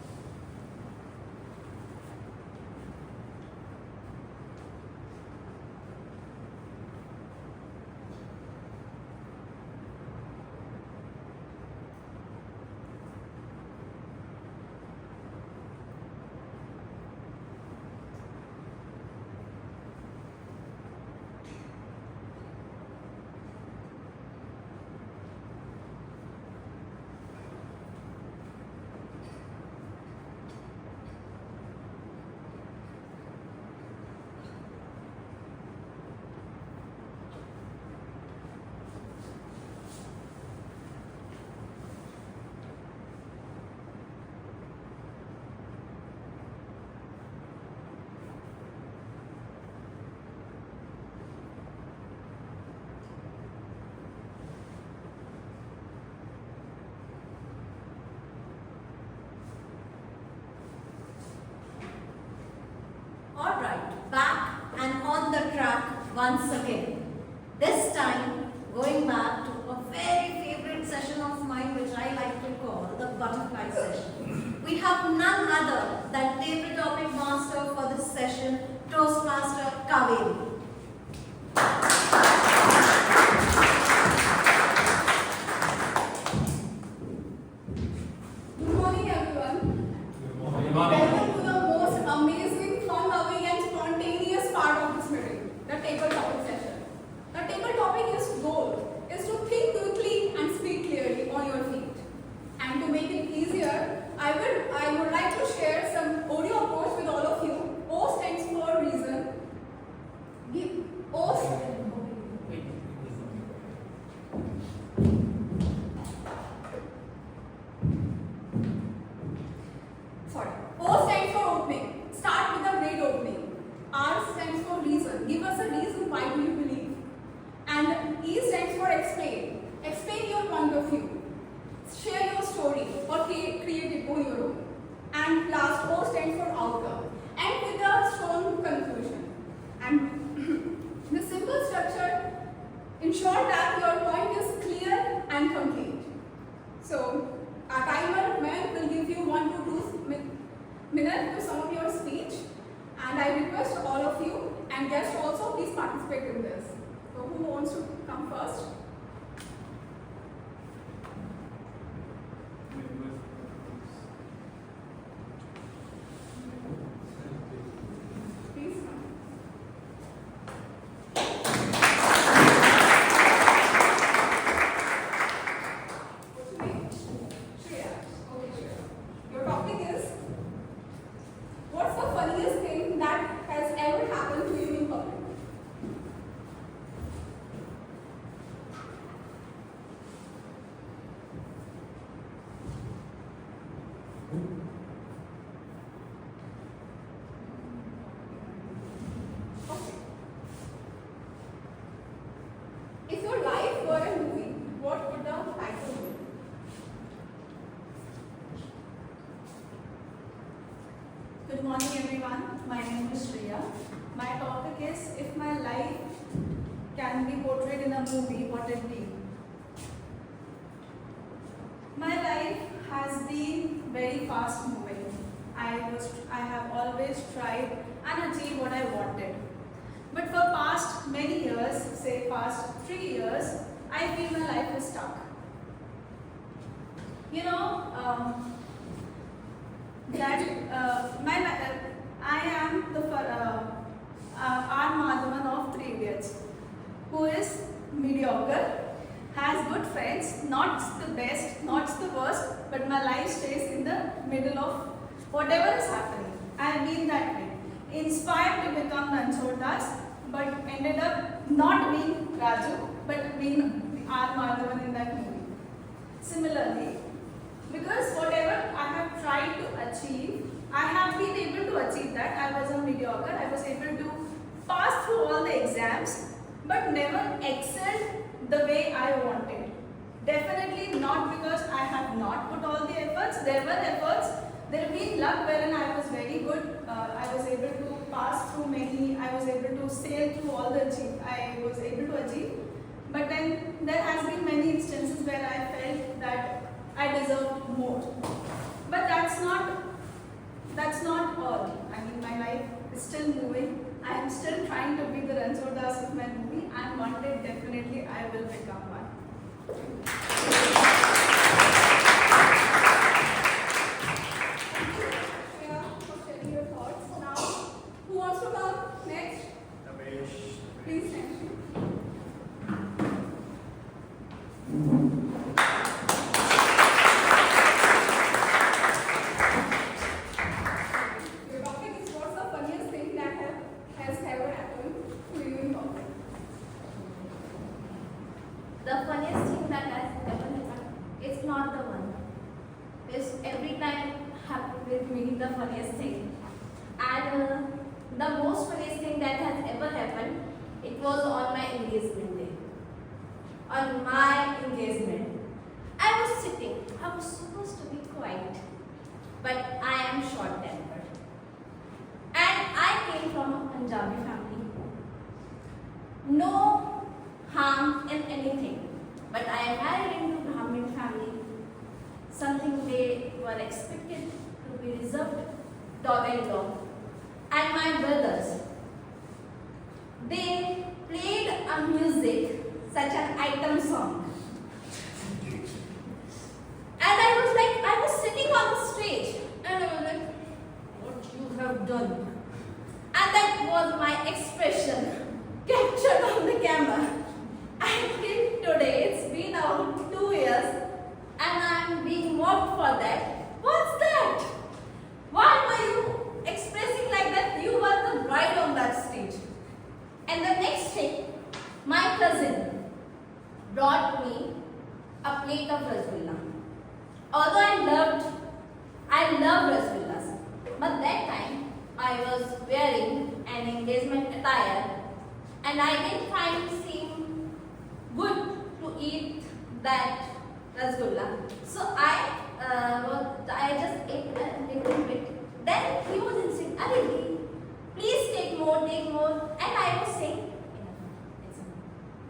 Alright, back and on the track once again. This time, going back to a very favorite session of mine which I like to call the butterfly session. We have none other than table topic master for this session, Toastmaster Kaveri. Good morning, everyone. Welcome to the most amazing, fun-loving and spontaneous part of this meeting, the table topic session. The table topic goal is to think quickly and speak clearly on your feet. And to make it easier, I would like to share some audio approach with all of you. O stands for reason. O stands for opening. Start with a great opening. R stands for reason. Give us a reason why do you believe. And E stands for explain. Explain your point of view. Share your story or create it on your own. And last, O stands for outcome. And with a strong conclusion. And the simple structure ensure that your point is clear and complete. So, a timer man will give you 1 to 2 minutes to sum up your speech. And I request all of you and guests also please participate in this. So, who wants to come first? Please come. Your topic is, what's the funniest thing that has ever happened to you in public? Okay. If your life were a movie, what would the title be? Good morning everyone, my name is Shreya. My topic is, if my life can be portrayed in a movie, what it be? My life has been very fast moving. I have always tried and achieved what I wanted. But for past many years, say past 3 years, I feel my life is stuck. You know, I am the R. Madhavan of 3 Idiots. mediocre, has good friends, not the best, not the worst, but my life stays in the middle of whatever is happening. I have been that way. Inspired to become Ranchhodas, but ended up not being Raju, but being R. Madhavan in that movie. Similarly, because whatever I have tried to achieve, I have been able to achieve that. I was a mediocre, I was able to pass through all the exams, but never excelled the way I wanted. Definitely not because I have not put all the efforts. There were efforts. There have been luck wherein I was very good. I was able to pass through many. I was able to sail through all the I was able to achieve. But then there has been many instances where I felt that I deserved more. But that's not all. I mean, my life is still moving. I am still trying to be the Ranchhodas of my movie, and one day definitely I will become one. Yeah, for sharing your thoughts. Now, who wants to come next? Please, thank you. Your topic is what's the funniest thing that has ever happened to you in public? The funniest thing that has ever happened is not the one. It's every time happened with me, the funniest thing. And the most funniest thing that has ever happened, it was on my engagement day. On my engagement, I was sitting. I was supposed to be quiet, but I am short-tempered. And I came from a Punjabi family. No harm in anything, but I am married into Brahmin family. Something they were expected to be reserved daughter-in-law. And my brothers, they played a music, such an item song. And I was sitting on the stage, and I was like, what you have done? And that was my expression captured on the camera. And till today, it's been around 2 years, and I'm being mocked for that. What's that? Why were you expressing like that? You were the bride on that stage. And the next thing, my cousin brought me a plate of rasgulla. Although I love rasgullas, but that time I was wearing an engagement attire, and I didn't find it seem good to eat that rasgulla. So I just ate a little bit. Then he was insisting, "Arey, please take more, and I was saying,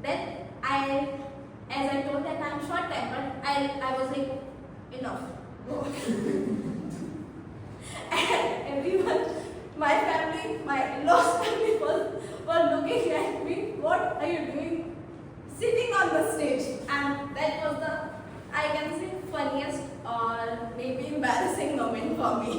then as I told that I'm short-tempered, I was like, enough, go. And everyone, my family, my in-laws family were looking at me, what are you doing sitting on the stage? And that was the, I can say, funniest or maybe embarrassing moment for me.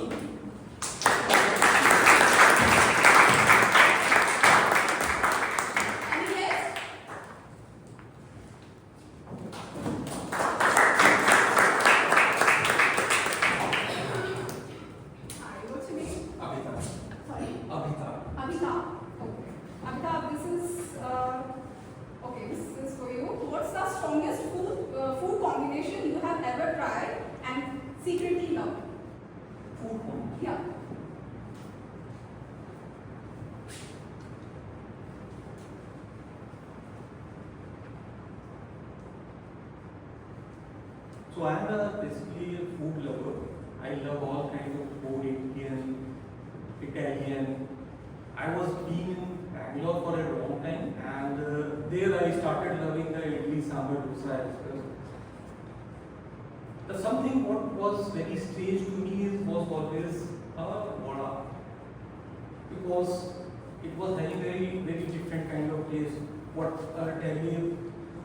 So I am basically a food lover. I love all kinds of food, Indian, Italian. I was being in Bangalore for a long time, and there I started loving the idli sambar dosa as well. The something what was very strange to me was always a vada, because it was very different kind of taste. What a Delhi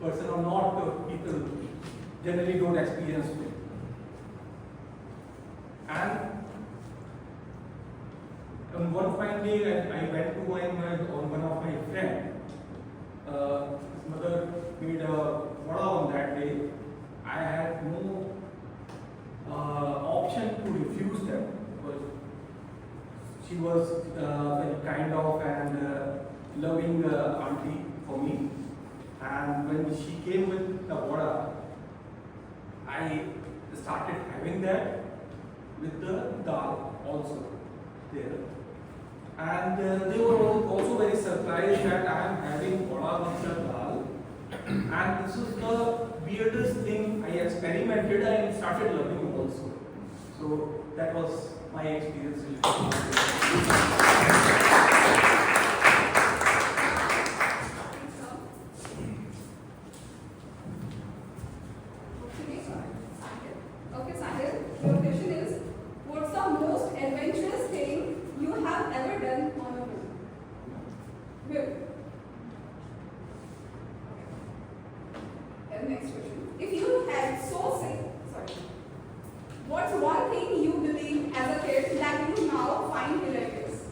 person or not people generally don't experience it. And one fine day I went to one of my friend his mother made a vada on that day. I had no option to refuse them because she was very kind of and loving auntie for me. And when she came with the vada, I started having that with the dal also there. And they were also very surprised that I am having vada with the dal. And this was the weirdest thing I experimented and started loving it also. So that was my experience related to Okay, Sahil, your question is, what's the most adventurous thing you have ever done on a boat? Good. And next question. If you had what's one thing you believed as a kid that you now find hilarious?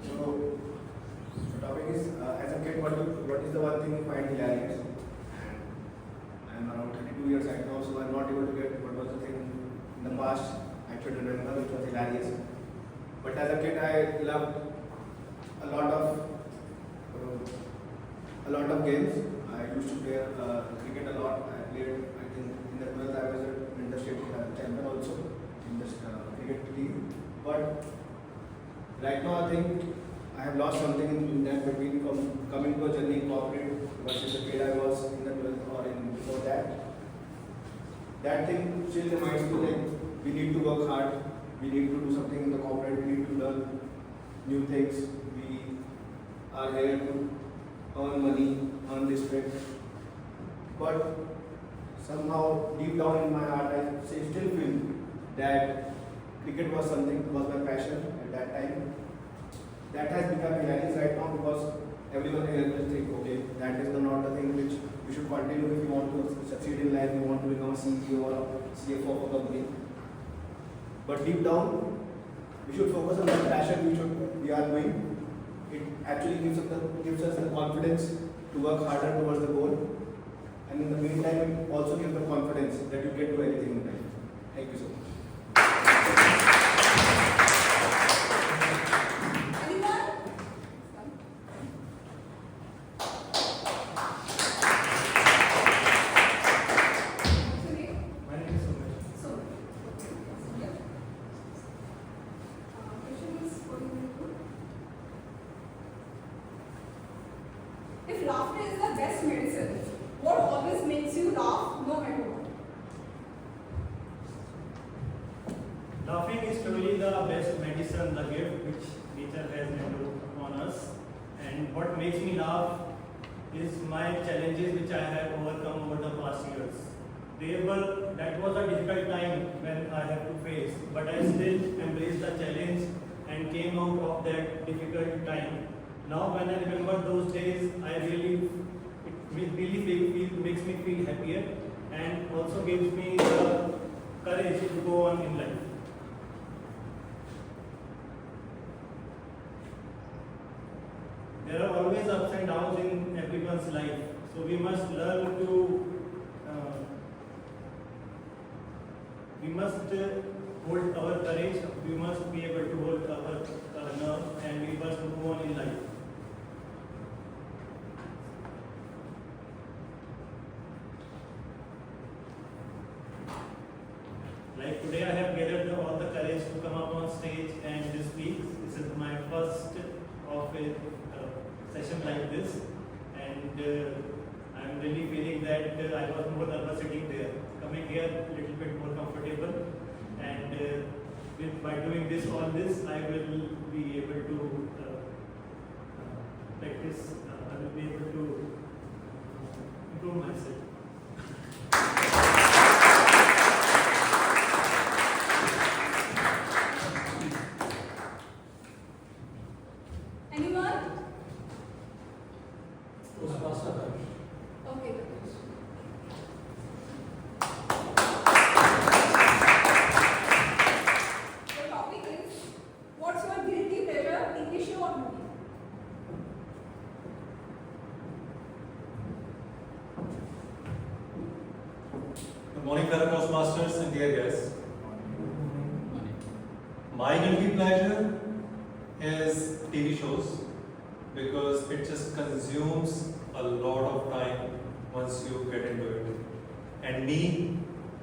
So, the topic is, as a kid, what is the one thing you find hilarious? And I'm around 32 years right now, so I'm not able to get what was the thing in the past I should remember, which was hilarious. But as a kid, I loved a lot of games. I used to play cricket a lot. I played, I think, in the 12th I was an interstate champion also in this cricket team. But right now, I think I have lost something in that between coming to a journey in corporate versus the kid I was in the 12th or in before that. That thing still reminds me like we need to work hard, we need to do something in the corporate, we need to learn new things. We are here to earn money, earn respect. But somehow deep down in my heart, I still feel that cricket was my passion at that time. That has become hilarious right now because everyone here will think, okay, that is not the thing which we should continue if you want to succeed in life, you want to become a CEO or a CFO of a company. But deep down, we should focus on the passion we are doing. It actually gives us the confidence to work harder towards the goal. And in the meantime, it also gives the confidence that you can do anything in life. Thank you so much. If laughter is the best medicine, what always makes you laugh no matter what? Laughing is truly the best medicine, the gift which nature has bestowed upon us. And what makes me laugh is my challenges which I have overcome over the past years. That was a difficult time when I have to face, but I still embraced the challenge and came out of that difficult time. Now when I remember those days, it really makes me feel happier and also gives me the courage to go on in life. There are always ups and downs in everyone's life, so we must learn to hold our courage, we must be able to hold our nerve, and we must move on in life. Like today I have gathered all the courage to come up on stage and speak. This is my first of a session like this, and I'm really feeling that I was more nervous sitting there. Coming here a little bit more comfortable, and by doing all this, I will be able to practice, I will be able to improve myself. Anyone? Toastmaster. Okay, the topic is, what's your guilty pleasure TV show or movie? Good morning, fellow Toastmasters and dear guests. My guilty pleasure is TV shows because it just consumes a lot of time once you get into it. And me,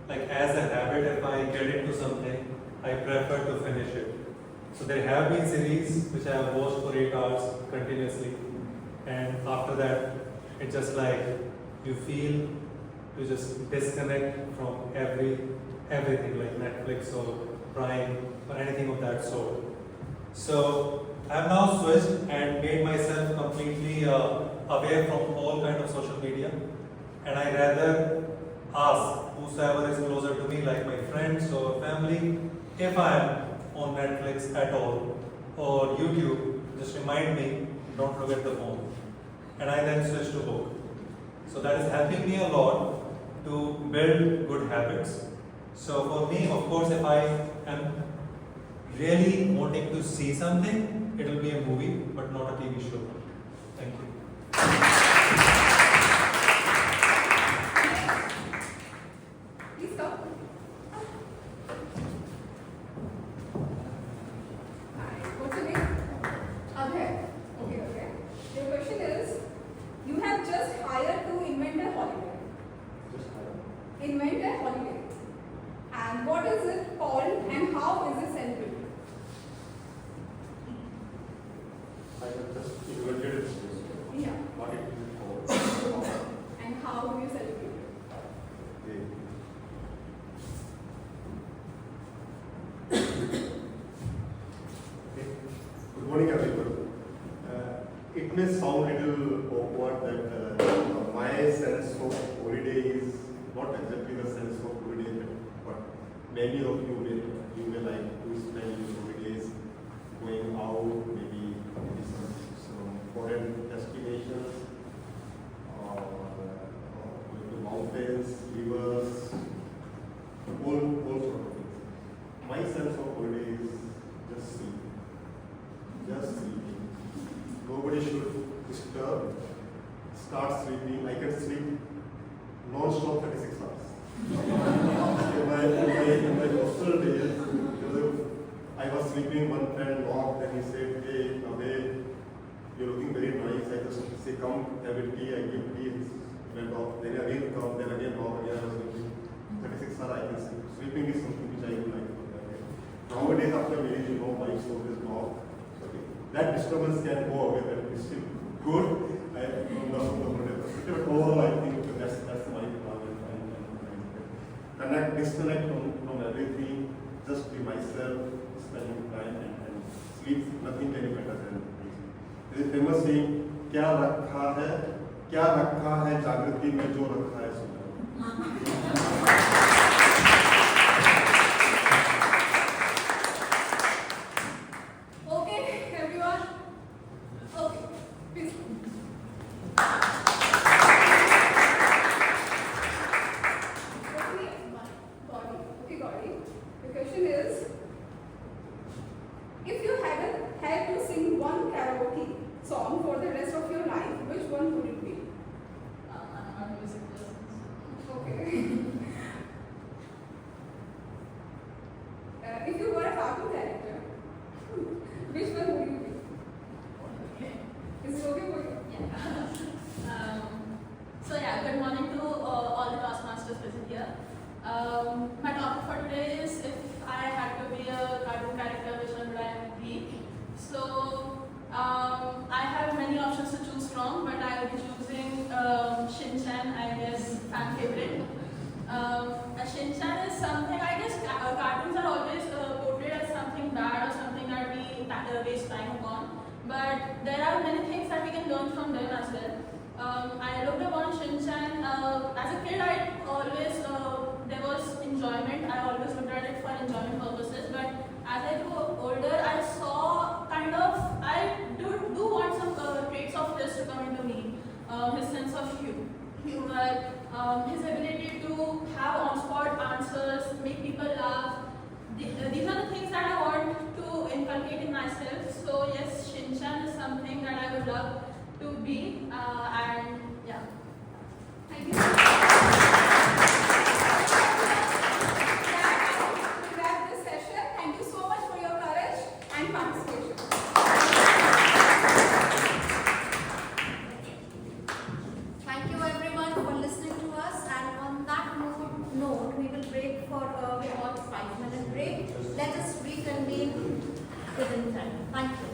like as a habit, if I get into something, I prefer to finish it. So there have been series which I have watched for 8 hours continuously, and after that, it's just like you feel you just disconnect from everything like Netflix or Prime or anything of that sort. So I've now switched and made myself completely away from all kind of social media, and I rather ask whosoever is closer to me, like my friends or family, if I am on Netflix at all or YouTube, just remind me, don't look at the phone, and I then switch to book. So that is helping me a lot to build good habits. So for me, of course, if I am really wanting to see something, it will be a movie, but not a TV show. Thank you. Please come. Hi, what's your name? Abhay. Okay. Your question is, you have just hired to invent a holiday. Invent a holiday. And what is it called and how is it celebrated? I have just invented it. Yeah. What it is called. And how do you celebrate it? Good morning, everyone. It may sound a little awkward that my sense of holiday is not exactly the sense of holiday, but many of you may like to spend your holidays going out, maybe some foreign destinations, or going to mountains, rivers, all sort of things. My sense of holiday is just sleep. Just sleeping. Nobody should disturb. Start sleeping. I can sleep non-stop 36 hours. in my hostel days, I was sleeping, one friend knocked and he said, "Hey, Abhay, you're looking very nice." I just say, "Come, have a tea." I give tea. He went off. Then again come, then again knock. Again I was sleeping. 36 hours I can sleep. Sleeping is something which I would like to forget. Nowadays, after marriage, wives always knock. That disturbance can go away, that is still good. But overall, I think that's my plan. Disconnect from everything, just be myself, spending time and sleep. Nothing can be better than this. There is a famous saying, क्या रखा है जागृति में जो रखा है सुना। Okay, everyone. Okay, please. Gauri. The question is, if you had to sing one karaoke song for the rest of your life, which one would it be? I'm not a music person. Okay. of humor, his ability to have on-spot answers, make people laugh. These are the things that I want to inculcate in myself. So yes, Shinchan is something that I would love to be, and yeah. Thank you. To wrap this session, thank you so much for your courage and participation. Thank you everyone for listening to us, and on that note, we will break for a short 5-minute break. Let us reconvene within time. Thank you.